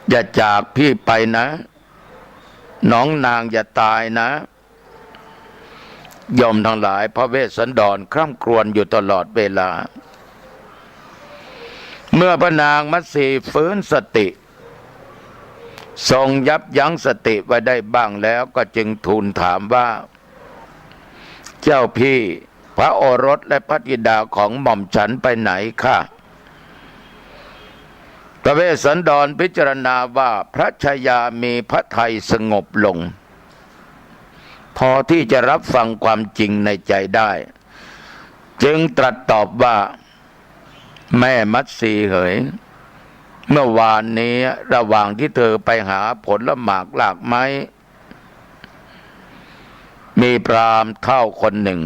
อย่าจากพี่ไปนะน้องนางอย่าตายนะยอมทั้งหลายพระเวสสันดรคร่ำครวญอยู่ตลอดเวลาเมื่อพระนางมัตสีฟื้นสติทรงยับยั้งสติไว้ได้บ้างแล้วก็จึงทูลถามว่าเจ้าพี่พระโอรสและพระธิดาของหม่อมฉันไปไหนคะพระเวสสันดรพิจารณาว่าพระชายามีพระทัยสงบลงพอที่จะรับฟังความจริงในใจได้จึงตรัสตอบว่าแม่มัตสีเหยเมื่อวานนี้ระหว่างที่เธอไปหาผลหมากลากไม้มีพราหมณ์เฒ่าคนหนึ่ง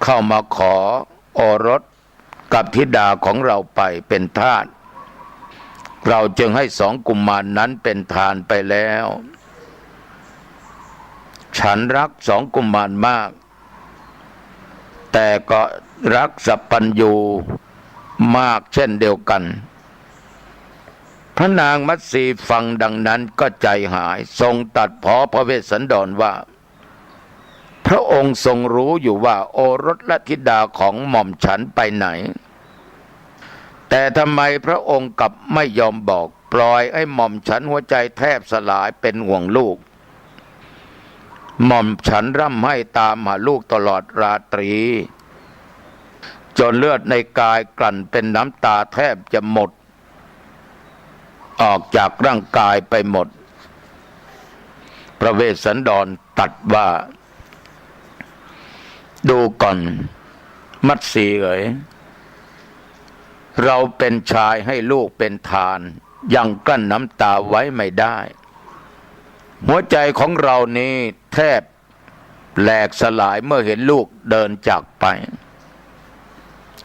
เข้ามาขอโอรสกับธิดาของเราไปเป็นทาสเราจึงให้2 กุมารนั้นเป็นทานไปแล้วฉันรัก2 กุมารมากแต่ก็รักสัพพัญญูมากเช่นเดียวกันพระนางมัตสีฟังดังนั้นก็ใจหายทรงตัดพ้อพระเวสสันดรว่าพระองค์ทรงรู้อยู่ว่าโอรสและธิดาของหม่อมฉันไปไหนแต่ทำไมพระองค์กลับไม่ยอมบอกปล่อยให้หม่อมฉันหัวใจแทบสลายเป็นห่วงลูกหม่อมฉันร่ำไห้ตามหาลูกตลอดราตรีจนเลือดในกายกลั่นเป็นน้ำตาแทบจะหมดออกจากร่างกายไปหมดพระเวสสันดรตรัสว่าดูก่อนมัตสีเอ๋ยเราเป็นชายให้ลูกเป็นทานยังกลั้นน้ำตาไว้ไม่ได้หัวใจของเรานี้แทบแหลกสลายเมื่อเห็นลูกเดินจากไป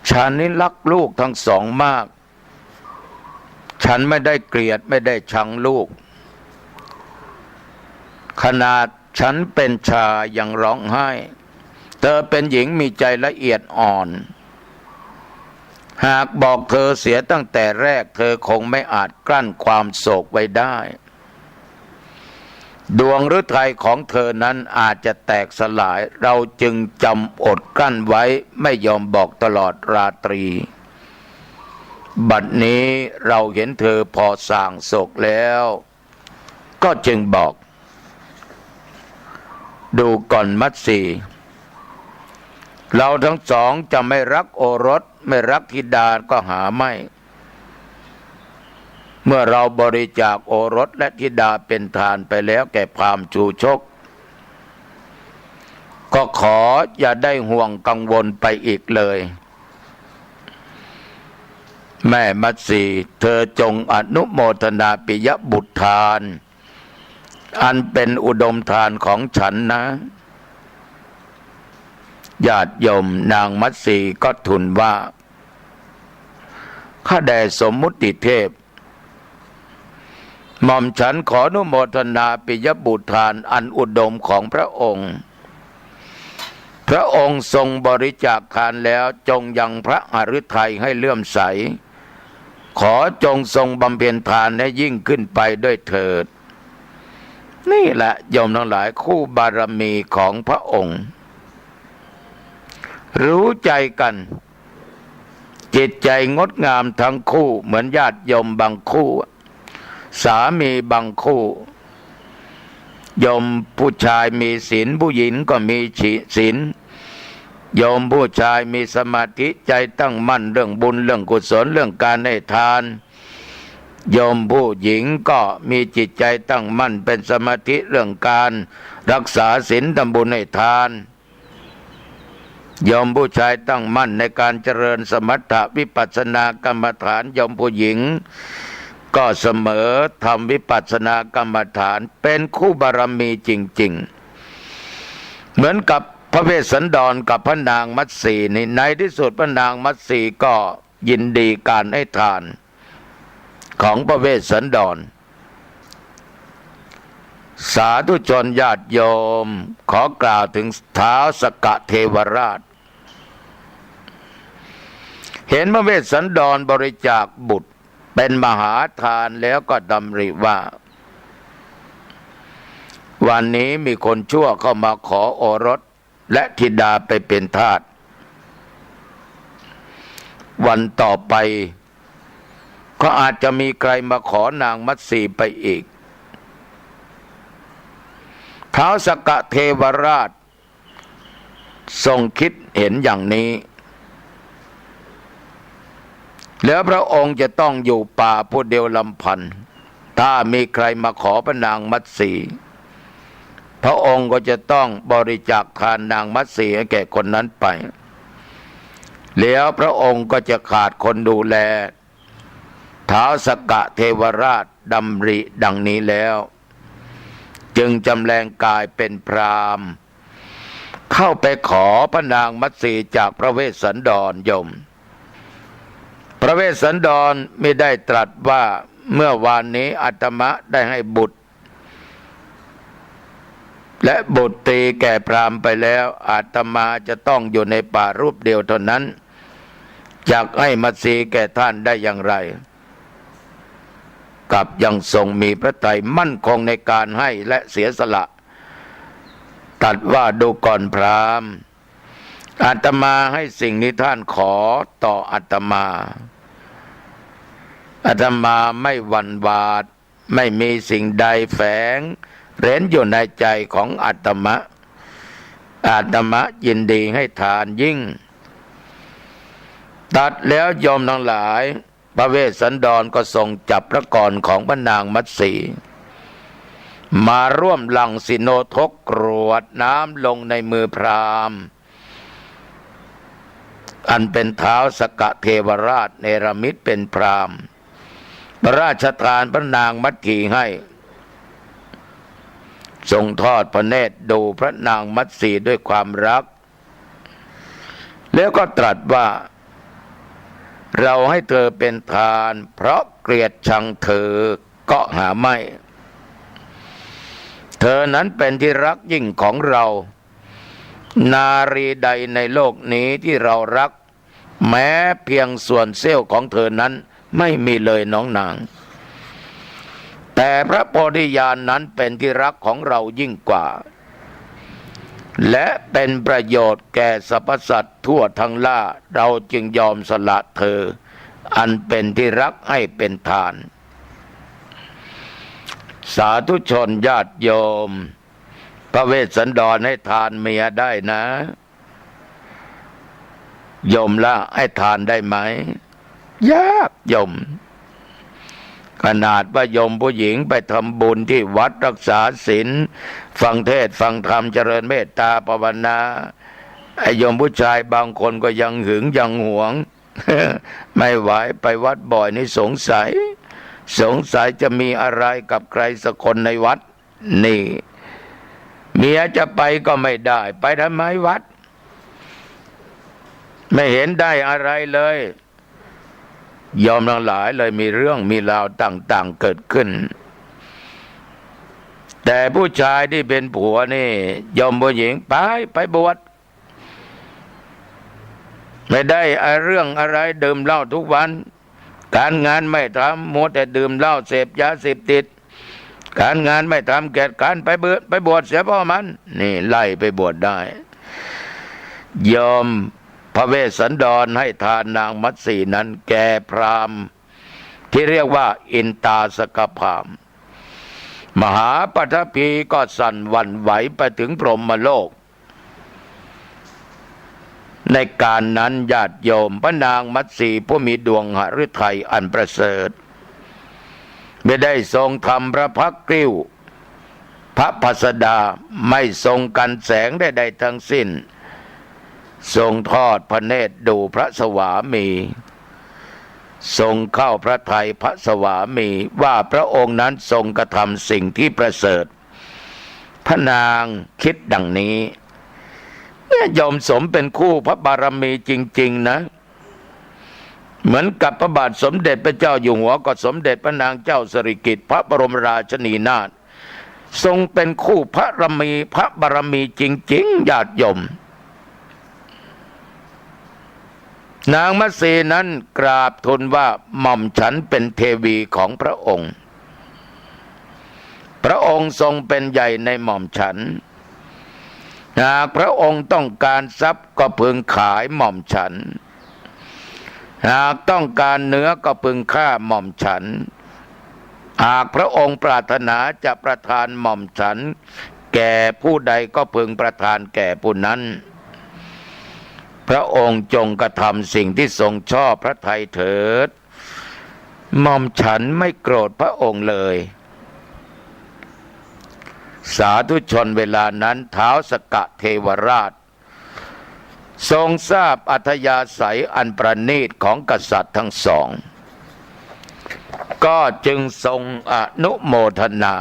ฉันนี้รักลูกทั้งสองมากฉันไม่ได้เกลียดไม่ได้ชังลูกขนาดฉันเป็นชายยังร้องไห้เธอเป็นหญิงมีใจละเอียดอ่อนหากบอกเธอเสียตั้งแต่แรกเธอคงไม่อาจกลั้นความโศกไว้ได้ดวงฤทัยของเธอนั้นอาจจะแตกสลายเราจึงจำอดกลั้นไว้ไม่ยอมบอกตลอดราตรีบัดนี้เราเห็นเธอพอส่างโศกแล้วก็จึงบอกดูก่อนมัตสีเราทั้งสองจะไม่รักโอรสไม่รักธิดาก็หาไม่เมื่อเราบริจาคโอรสและธิดาเป็นทานไปแล้วแก่พราหมณ์ชูชก ก็ขออย่าได้ห่วงกังวลไปอีกเลยแม่มัตสีเธอจงอนุโมทนาปิยบุตรทานอันเป็นอุดมทานของฉันนะญาติโยมนางมัตสีก็ทูลว่าข้าแด่สมมุติเทพหม่อมฉันขออนุโมทนาปิยบุตรทานอันอุดมของพระองค์พระองค์ทรงบริจาคทานแล้วจงยังพระหฤทัยให้เลื่อมใสขอจงทรงบำเพ็ญทานให้ยิ่งขึ้นไปด้วยเถิดนี่แหละโยมทั้งหลายคู่บารมีของพระองค์รู้ใจกันจิตใจงดงามทั้งคู่เหมือนญาติโยมบางคู่สามีบางคู่โยมผู้ชายมีศีลผู้หญิงก็มีศีลโยมผู้ชายมีสมาธิใจตั้งมั่นเรื่องบุญเรื่องกุศลเรื่องการให้ทานโยมผู้หญิงก็มีจิตใจตั้งมั่นเป็นสมาธิเรื่องการรักษาศีลทำบุญให้ทานโยมผู้ชายตั้งมั่นในการเจริญสมถะวิปัสสนากรรมฐานโยมผู้หญิงก็เสมอทำวิปัสสนากรรมฐานเป็นคู่บารมีจริงๆเหมือนกับพระเวสสันดรกับพระนางมัตสีนี่ในที่สุดพระนางมัตสีก็ยินดีการให้ทานของพระเวสสันดรสาธุชนญาติโยมขอกล่าวถึงท้าวสกเทวราชเห็นพระเวสสันดรบริจาคบุตรเป็นมหาทานแล้วก็ดำริว่าวันนี้มีคนชั่วเข้ามาขอโอรสและธิดาไปเป็นทาสวันต่อไปก็อาจจะมีใครมาขอนางมัตสีไปอีกท้าวสกเทวราชทรงคิดเห็นอย่างนี้แล้วพระองค์จะต้องอยู่ป่าผู้เดียวลำพันถ้ามีใครมาขอพระนางมัตสีพระองค์ก็จะต้องบริจาคทานนางมัตสีให้แก่คนนั้นไปแล้วพระองค์ก็จะขาดคนดูแลท้าวสกเทวราชดำริดังนี้แล้วจึงจำแรงกายเป็นพราหมณ์เข้าไปขอพระนางมัตสีจากพระเวสสันดรโยมพระเวสสันดรไม่ได้ตรัสว่าเมื่อวานนี้อาตมะได้ให้บุตรและบุตรตีแก่พราหมณ์ไปแล้วอาตมาจะต้องอยู่ในป่ารูปเดียวเท่านั้นจะให้มัตสีแก่ท่านได้อย่างไรกับยังทรงมีพระทัยมั่นคงในการให้และเสียสละตรัสว่าดูก่อนพราหมณ์อาตมาให้สิ่งนี้ท่านขอต่ออาตมาไม่หวั่นหวาดไม่มีสิ่งใดแฝงเร้นอยู่ในใจของอาตมายินดีให้ทานยิ่งตัดแล้วโยมทั้งหลายพระเวสสันดรก็ทรงจับพระกรของพระนางมัตสีมาร่วมหลั่งสิโนทกกรวดน้ำลงในมือพราหมณ์อันเป็นท้าวสกเทวราชเนรมิตเป็นพราหมณ์พระราชทานพระนางมัตสีให้ทรงทอดพระเนตรดูพระนางมัตสีด้วยความรักแล้วก็ตรัสว่าเราให้เธอเป็นทานเพราะเกลียดชังเธอก็หาไม่เธอนั้นเป็นที่รักยิ่งของเรานารีใดในโลกนี้ที่เรารักแม้เพียงส่วนเสี้ยวของเธอนั้นไม่มีเลยน้องนางแต่พระโพธิญาณนั้นเป็นที่รักของเรายิ่งกว่าและเป็นประโยชน์แก่สรรพสัตว์ทั่วทั้งล่าเราจึงยอมสละเธออันเป็นที่รักให้เป็นทานสาธุชนญาติโยมพระเวสสันดรให้ทานเมียได้นะโยมละให้ทานได้ไหมยากโยม ขนาดว่าโยมผู้หญิงไปทำบุญที่วัดรักษาศีลฟังเทศน์ฟังธรรมเจริญเมตตาภาวนาไอ้โยมผู้ชายบางคนก็ยังหึงยังหวง ไม่ไหวไปวัดบ่อยนี่สงสัยจะมีอะไรกับใครสักคนในวัดนี่เมียจะไปก็ไม่ได้ไปทำไมวัดไม่เห็นได้อะไรเลยยอมทั้งหลายเลยมีเรื่องมีราวต่างๆเกิดขึ้นแต่ผู้ชายที่เป็นผัวนี่ยอมผู้หญิงไปบวชไม่ได้เรื่องอะไรดื่มเหล้าทุกวันการงานไม่ทำมัวแต่ดื่มเหล้าเสพยาเสพติดการงานไม่ทำเกียรติการไปบวชเสียพ่อมันนี่ไล่ไปบวชได้ยอมพระเวสสันดรให้ทานนางมัตสีนั้นแก่พราหมณ์ที่เรียกว่าอินตาสกพราหมณ์มหาปฐพีก็สั่นหวั่นไหวไปถึงพรหมโลกในการนั้นญาติโยมพระนางมัตสีผู้มีดวงหฤทัยอันประเสริฐไม่ได้ทรงทำพระพักตริ้วพระภัสดาไม่ทรงกันแสงใดๆทั้งสิ้นทรงทอดพระเนตรดูพระสวามีทรงเข้าพระทัยพระสวามีว่าพระองค์นั้นทรงกระทำสิ่งที่ประเสริฐพระนางคิดดังนี้ยอมสมเป็นคู่พระบารมีจริงๆนะเหมือนกับพระบาทสมเด็จพระเจ้าอยู่หัวก็สมเด็จพระนางเจ้าสิริกิติ์พระบรมราชินีนาถทรงเป็นคู่พระบารมีจริงๆญาติโยมนางมัตสีนั้นกราบทูลว่าหม่อมฉันเป็นเทวีของพระองค์พระองค์ทรงเป็นใหญ่ในหม่อมฉันหากพระองค์ต้องการทรัพย์ก็พึงขายหม่อมฉันหากต้องการเนื้อก็พึงฆ่าหม่อมฉันหากพระองค์ปรารถนาจะประทานหม่อมฉันแก่ผู้ใดก็พึงประทานแก่ผู้นั้นพระองค์จงกระทำสิ่งที่ทรงชอบพระทัยเถิดหม่อมฉันไม่โกรธพระองค์เลยสาธุชนเวลานั้นท้าวสกเทวราชทรงทราบอัธยาศัยอันประณีตของกษัตริย์ทั้งสองก็จึงทรงอนุโมทนา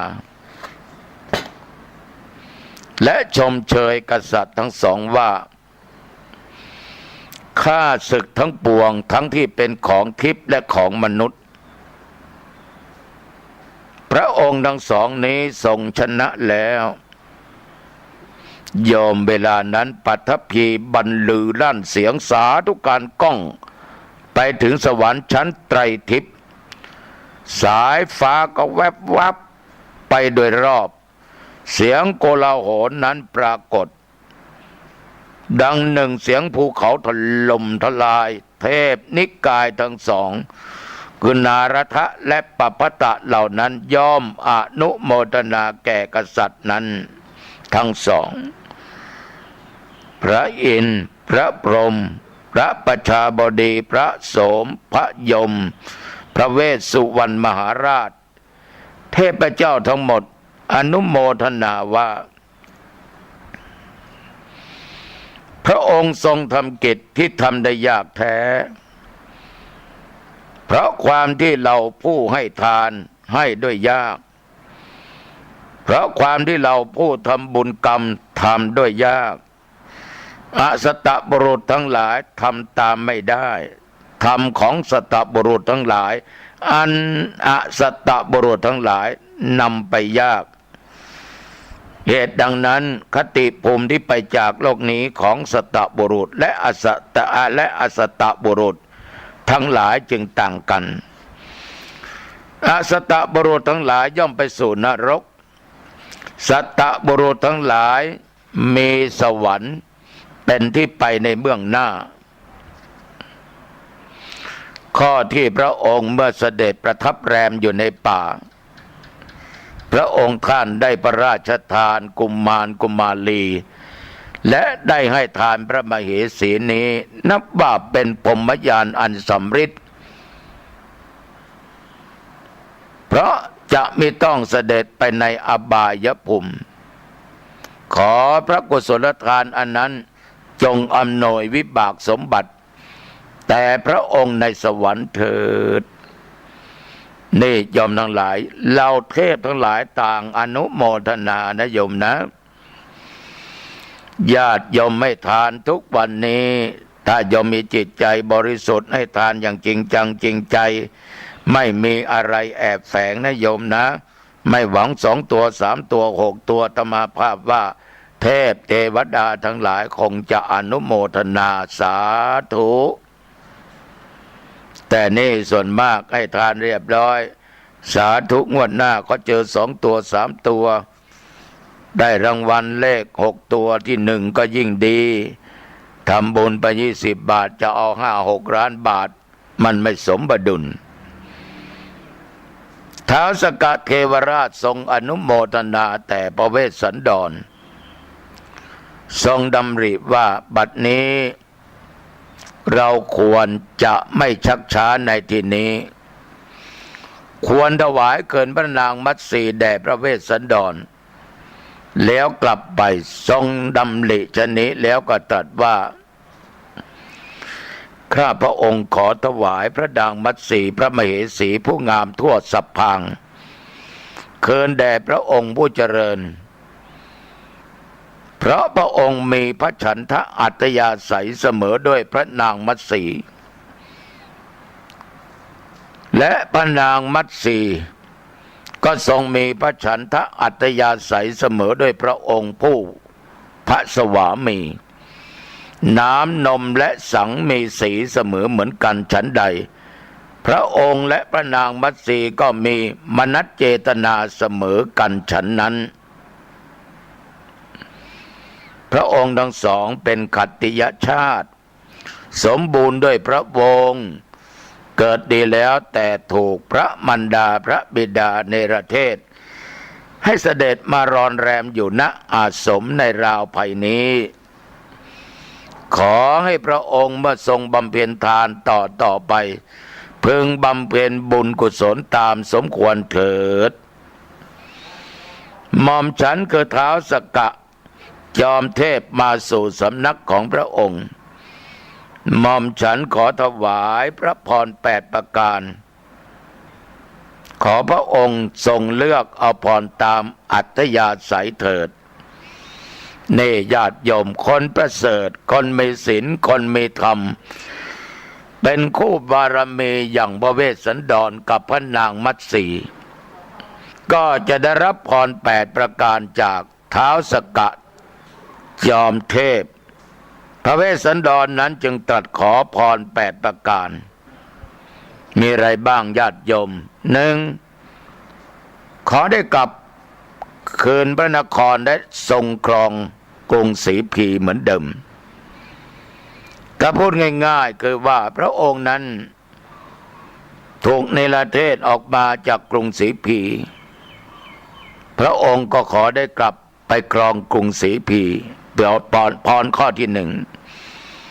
และชมเชยกษัตริย์ทั้งสองว่าข้าศึกทั้งปวงทั้งที่เป็นของทิพย์และของมนุษย์พระองค์ทั้งสองนี้ทรงชนะแล้วโยมเวลานั้นปัทภีบรรลือลั่นเสียงสาธุการก้องไปถึงสวรรค์ชั้นไตรทิพย์สายฟ้าก็แวบวับไปโดยรอบเสียงโกลาหลนั้นปรากฏดังหนึ่งเสียงภูเขาถล่มทลายเทพนิกายทั้งสองคือนารทะและปัพพตะเหล่านั้นย่อมอนุโมทนาแก่กษัตริย์นั้นทั้งสองพระอินทร์พระพรหมพระประชาบดีพระโสมพระยมพระเวสสุวรรณมหาราชเทพเจ้าทั้งหมดอนุโมทนาว่าพระองค์ทรงทำกิจที่ทำได้ยากแท้เพราะความที่เราผู้ให้ทานให้ด้วยยากเพราะความที่เราผู้ทำบุญกรรมทำด้วยยากอสัตตบุรุษทั้งหลายทำตามไม่ได้ธรรมของสัตตบุรุษทั้งหลายอันอสัตตบุรุษทั้งหลายนำไปยากเหตุดังนั้นคติภูมิที่ไปจากโลกนี้ของสัตตบุรุษและอสัตตบุรุษทั้งหลายจึงต่างกันอสัตตบุรุษทั้งหลายย่อมไปสู่นรกสัตตบุรุษทั้งหลายมีสวรรค์เป็นที่ไปในเบื้องหน้าข้อที่พระองค์เมื่อเสด็จประทับแรมอยู่ในป่าพระองค์ท่านได้พระราชทานกุมารกุมารีและได้ให้ทานพระมเหสีนี้นับว่าเป็นพรหมญาณอันสำฤทธิ์ เพราะจะไม่ต้องเสด็จไปในอบายภูมิขอพระกุศลทานอันนั้นจงอำนวยวิบากสมบัติแต่พระองค์ในสวรรค์เถิดนี่โยมทั้งหลายเราเทพทั้งหลายต่างอนุโมทนานะโยมนะญาติโยมไม่ทานทุกวันนี้ถ้าโยมมีจิตใจบริสุทธิ์ให้ทานอย่างจริงจังจริงใจไม่มีอะไรแอบแฝงนะโยมนะไม่หวัง2 ตัว3 ตัว6 ตัวอาตมาภาพว่าเทพเทวดาทั้งหลายคงจะอนุโมทนาสาธุแต่นี่ส่วนมากให้ทานเรียบร้อยสาธุงวดหน้าก็เจอ2 ตัว3 ตัวได้รางวัลเลข6 ตัวที่1ก็ยิ่งดีทำบุญไป20 บาทจะเอา5-6 ล้านบาทมันไม่สมดุลท้าวสกเทวราชทรงอนุโมทนาแต่พระเวสสันดรทรงดำริว่าบัดนี้เราควรจะไม่ชักช้าในที่นี้ควรถวายเกินพระนางมัตสีแด่พระเวสสันดรแล้วกลับไปทรงดำริชนี้แล้วก็ตรัสว่าข้าพระองค์ขอถวายพระนางมัตสีพระมเหสีผู้งามทั่วสัพพังเคินแด่พระองค์ผู้เจริญเพราะพระองค์มีพระฉันทะอัตยาศัยเสมอด้วยพระนางมัตสีและพระนางมัตสีก็ทรงมีพระฉันทะอัตยาศัยเสมอด้วยพระองค์ผู้พระสวามีน้ำนมและสังมีสีเสมอเหมือนกันฉันใดพระองค์และพระนางมัตสีก็มีมนัสเจตนาเสมอกันฉันนั้นพระองค์ทั้งสองเป็นขัตติยชาติสมบูรณ์ด้วยพระวงศ์เกิดดีแล้วแต่ถูกพระมารดาพระบิดาเนรเทศให้เสด็จมารอนแรมอยู่ณอาสมในราวไผ่นี้ขอให้พระองค์เมื่อทรงบำเพ็ญทานต่อไปพึงบำเพ็ญบุญกุศลตามสมควรเถิดหม่อมฉันคือท้าวสกะจอมเทพมาสู่สำนักของพระองค์หม่อมฉันขอถวายพระพร8 ประการขอพระองค์ทรงเลือกเอาพรตามอัธยาศัยเถิดนี่ญาติโยมคนประเสริฐคนมีศีลคนมีธรรมเป็นคู่บารมีอย่างพระเวสสันดรกับพระนางมัตสีก็จะได้รับพร8 ประการจากท้าวสกะจอมเทพพระเวสสันดรนั้นจึงตรัสขอพร8 ประการมีอะไรบ้างญาติโยม1ขอได้กลับคืนพระนครได้ทรงครองกรุงศรีพีเหมือนเดิมถ้าพูดง่ายๆคือว่าพระองค์นั้นถูกเนรเทศออกมาจากกรุงศรีพีพระองค์ก็ขอได้กลับไปครองกรุงศรีพีเพื่อพรข้อที่1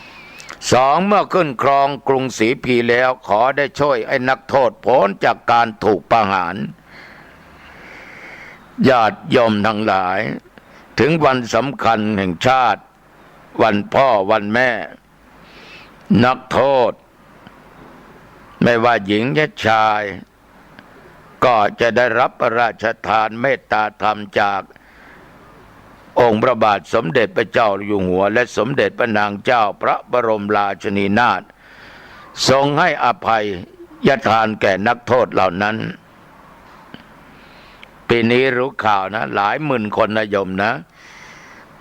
2เมื่อขึ้นครองกรุงศรีพีแล้วขอได้ช่วยให้นักโทษพ้นจากการถูกประหารญาติโยมทั้งหลายถึงวันสำคัญแห่งชาติวันพ่อวันแม่นักโทษไม่ว่าหญิงและชายก็จะได้รับพระราชทานเมตตาธรรมจากองค์พระบาทสมเด็จพระเจ้าอยู่หัวและสมเด็จพระนางเจ้าพระบรมราชินีนาถทรงให้อภัยทานแก่นักโทษเหล่านั้นปีนี้รู้ข่าวนะหลายหมื่นคนนะโยมนะ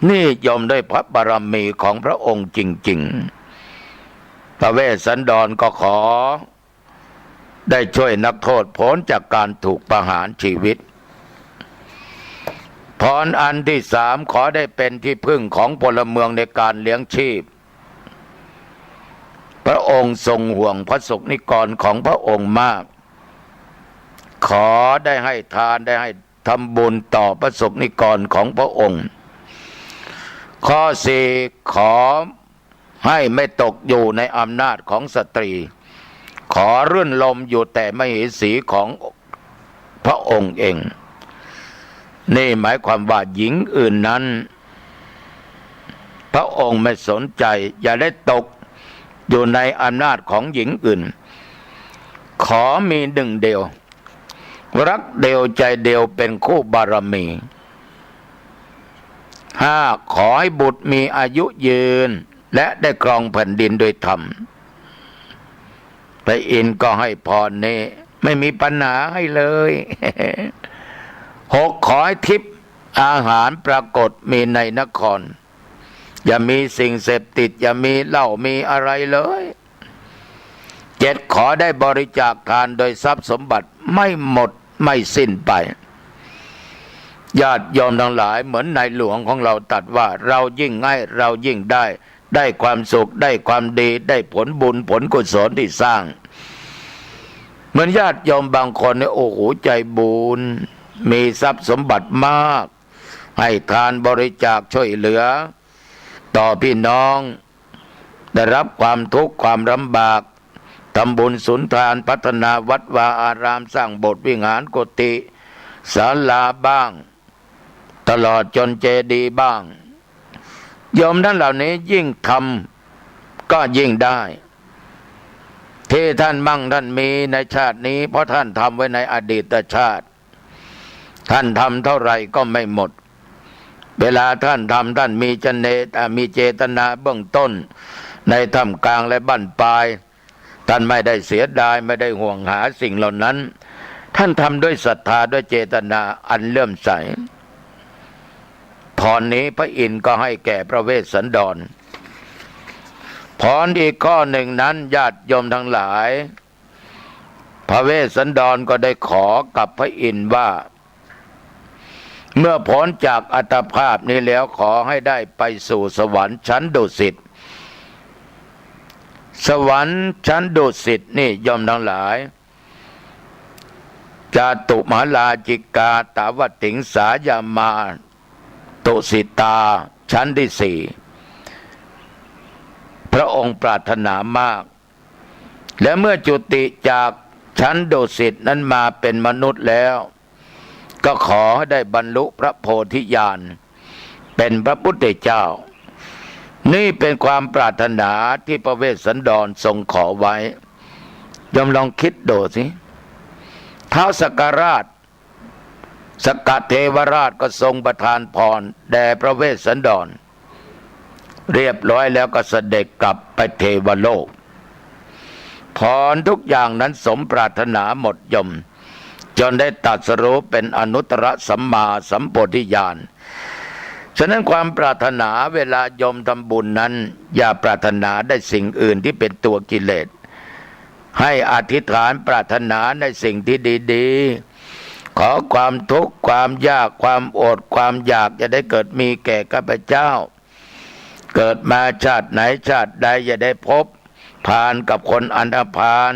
นี่โยมด้วยพระบารมีของพระองค์จริงๆพระเวสสันดรก็ขอได้ช่วยนักโทษพ้นจากการถูกประหารชีวิตพรอันที่ 3ขอได้เป็นที่พึ่งของพลเมืองในการเลี้ยงชีพพระองค์ทรงห่วงพระสงฆ์นิกรของพระองค์มากขอได้ให้ทานได้ให้ทำบุญต่อพระสงฆ์นิกรของพระองค์ข้อ 4ขอให้ไม่ตกอยู่ในอำนาจของสตรีขอรื่นลมอยู่แต่มเหสีของ ระองค์เองนี่หมายความว่าหญิงอื่นนั้นพระองค์ไม่สนใจอย่าได้ตกอยู่ในอำนาจของหญิงอื่นขอมีหนึ่งเดียวรักเดียวใจเดียวเป็นคู่บารมี5ขอให้บุตรมีอายุยืนและได้ครองแผ่นดินโดยธรรมพระอินทร์ก็ให้พรนี้ไม่มีปัญหาให้เลย 6ขอให้ทิพย์อาหารปรากฏมีในนครอย่ามีสิ่งเสพติดอย่ามีเหล้ามีอะไรเลย7ขอได้บริจาคทานโดยทรัพย์สมบัติไม่หมดไม่สิ้นไปญาติโยมทั้งหลายเหมือนในหลวงของเราตรัสว่าเรายิ่งให้เรายิ่งได้ความสุขได้ความดีได้ผลบุญผลกุศลที่สร้างเหมือนญาติโยมบางคนเนี่ยโอ้โหใจบุญมีทรัพย์สมบัติมากให้ทานบริจาคช่วยเหลือต่อพี่น้องได้รับความทุกข์ความลำบากทำบุญสุนทานพัฒนาวัดวาอารามสร้างโบสถ์วิหารกุฏิศาลาบ้างตลอดจนเจดีย์บ้างโยมท่านเหล่านี้ยิ่งทำก็ยิ่งได้ที่ท่านมั่งท่านมีในชาตินี้เพราะท่านทำไว้ในอดีตชาติท่านทำเท่าไหร่ก็ไม่หมดเวลาท่านทำท่านมีเจตนาเบื้องต้นในท่ามกลางและบั้นปลายท่านไม่ได้เสียดายไม่ได้ห่วงหาสิ่งเหล่านั้นท่านทำด้วยศรัทธาด้วยเจตนาอันเลื่อมใสพรนี้พระอินทร์ก็ให้แก่พระเวสสันดรพรอีกข้อหนึ่งนั้นญาติโยมทั้งหลายพระเวสสันดรก็ได้ขอกับพระอินทร์ว่าเมื่อพ้นจากอัตภาพนี้แล้วขอให้ได้ไปสู่สวรรค์ชั้นดุสิตสวรรค์ชั้นดุสิตนี่โยมทั้งหลายจาตุมหาลาจิกาตาวติงสายามาตุสิตาชั้นที่4พระองค์ปรารถนามากและเมื่อจุติจากชั้นดุสิตนั้นมาเป็นมนุษย์แล้วก็ขอให้ได้บรรลุพระโพธิญาณเป็นพระพุทธเจ้านี่เป็นความปรารถนาที่พระเวสสันดรทรงขอไว้ยอมลองคิดดูสิท้าวสักการราชสกเทวราชก็ทรงประทานพรแด่พระเวสสันดรเรียบร้อยแล้วก็เสด็จกลับไปเทวโลกพรทุกอย่างนั้นสมปรารถนาหมดยมจนได้ตรัสรู้เป็นอนุตตรสัมมาสัมโพธิญาณฉะนั้นความปรารถนาเวลาโยมทำบุญนั้นอย่าปรารถนาได้สิ่งอื่นที่เป็นตัวกิเลสให้อธิษฐานปรารถนาในสิ่งที่ดีๆขอความทุกข์ความยากความอดความอยากจะได้เกิดมีแก่ข้าพเจ้าเกิดมาชาติไหนชาติใดอย่าได้พบผ่านกับคนอันธพาล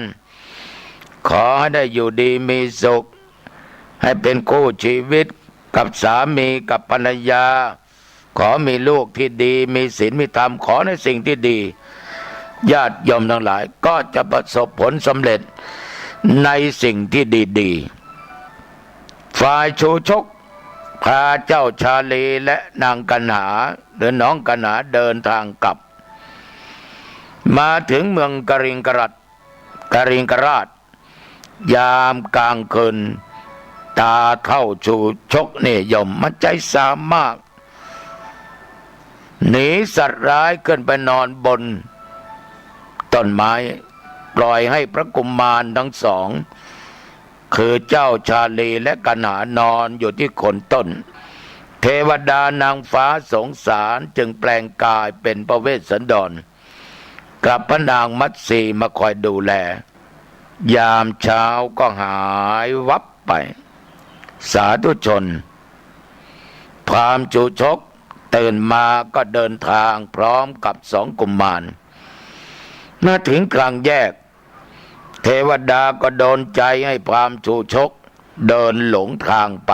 ขอให้ได้อยู่ดีมีสุขให้เป็นคู่ชีวิตกับสามีกับภรรยาขอมีลูกที่ดีมีศีลมีธรรมขอในสิ่งที่ดีญาติโยมทั้งหลายก็จะประสบผลสำเร็จในสิ่งที่ดีๆฝ่ายชูชกพาเจ้าชาลีและนางกันหาหรือน้องกันหาเดินทางกลับมาถึงเมืองกริงกราชยามกลางคืนตาเท่าชูชกนี่ยมมันใจสามากหนีสัตว์ร้ายขึ้นไปนอนบนต้นไม้ปล่อยให้พระกุมารทั้งสองคือเจ้าชาลีและกันหานอนอยู่ที่โคนต้นเทวดานางฟ้าสงสารจึงแปลงกายเป็นพระเวสสันดรกับพระนางมัตสีมาคอยดูแลยามเช้าก็หายวับไปสาธุชนพราหมณ์จูชกตื่นมาก็เดินทางพร้อมกับสองกุมารมาถึงกลางแยกเทวดาก็โดนใจให้พราหมณ์จูชกเดินหลงทางไป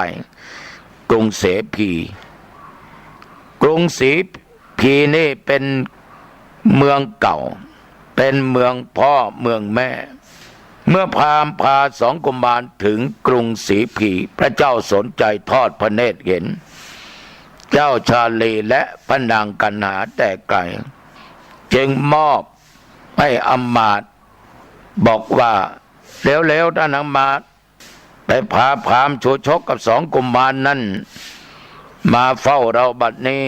กรุงเสพีกรุงศรีพีนี่เป็นเมืองเก่าเป็นเมืองพ่อเมืองแม่ เมื่อพราหมณ์พาสองกุมารถึงกรุงศรีผีพระเจ้าสนใจทอดพระเนตรเห็น เจ้าชาลีและพระนางกันหาแต่ไกลจึงมอบให้อำมาตย์บอกว่าเร็วๆท่านอำมาตย์ไปพาพราหมณ์ชูชกกับสองกุมารนั้นมาเฝ้าเราบัดนี้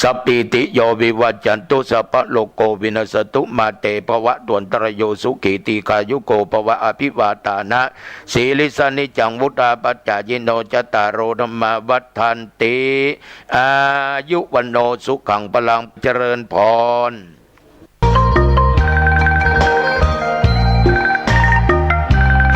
สัพปิติโยวิวัจจันตุสัพพะโลกโกวินัสตุมาเตภวะตวนตรโยสุขีติกายุโกภวะอภิวาตานะสีลิสานิจังวุตาปัจจายิโนจตารโรธรรมาวัฏทันติอายุวันโนสุขังพลังเจริญพร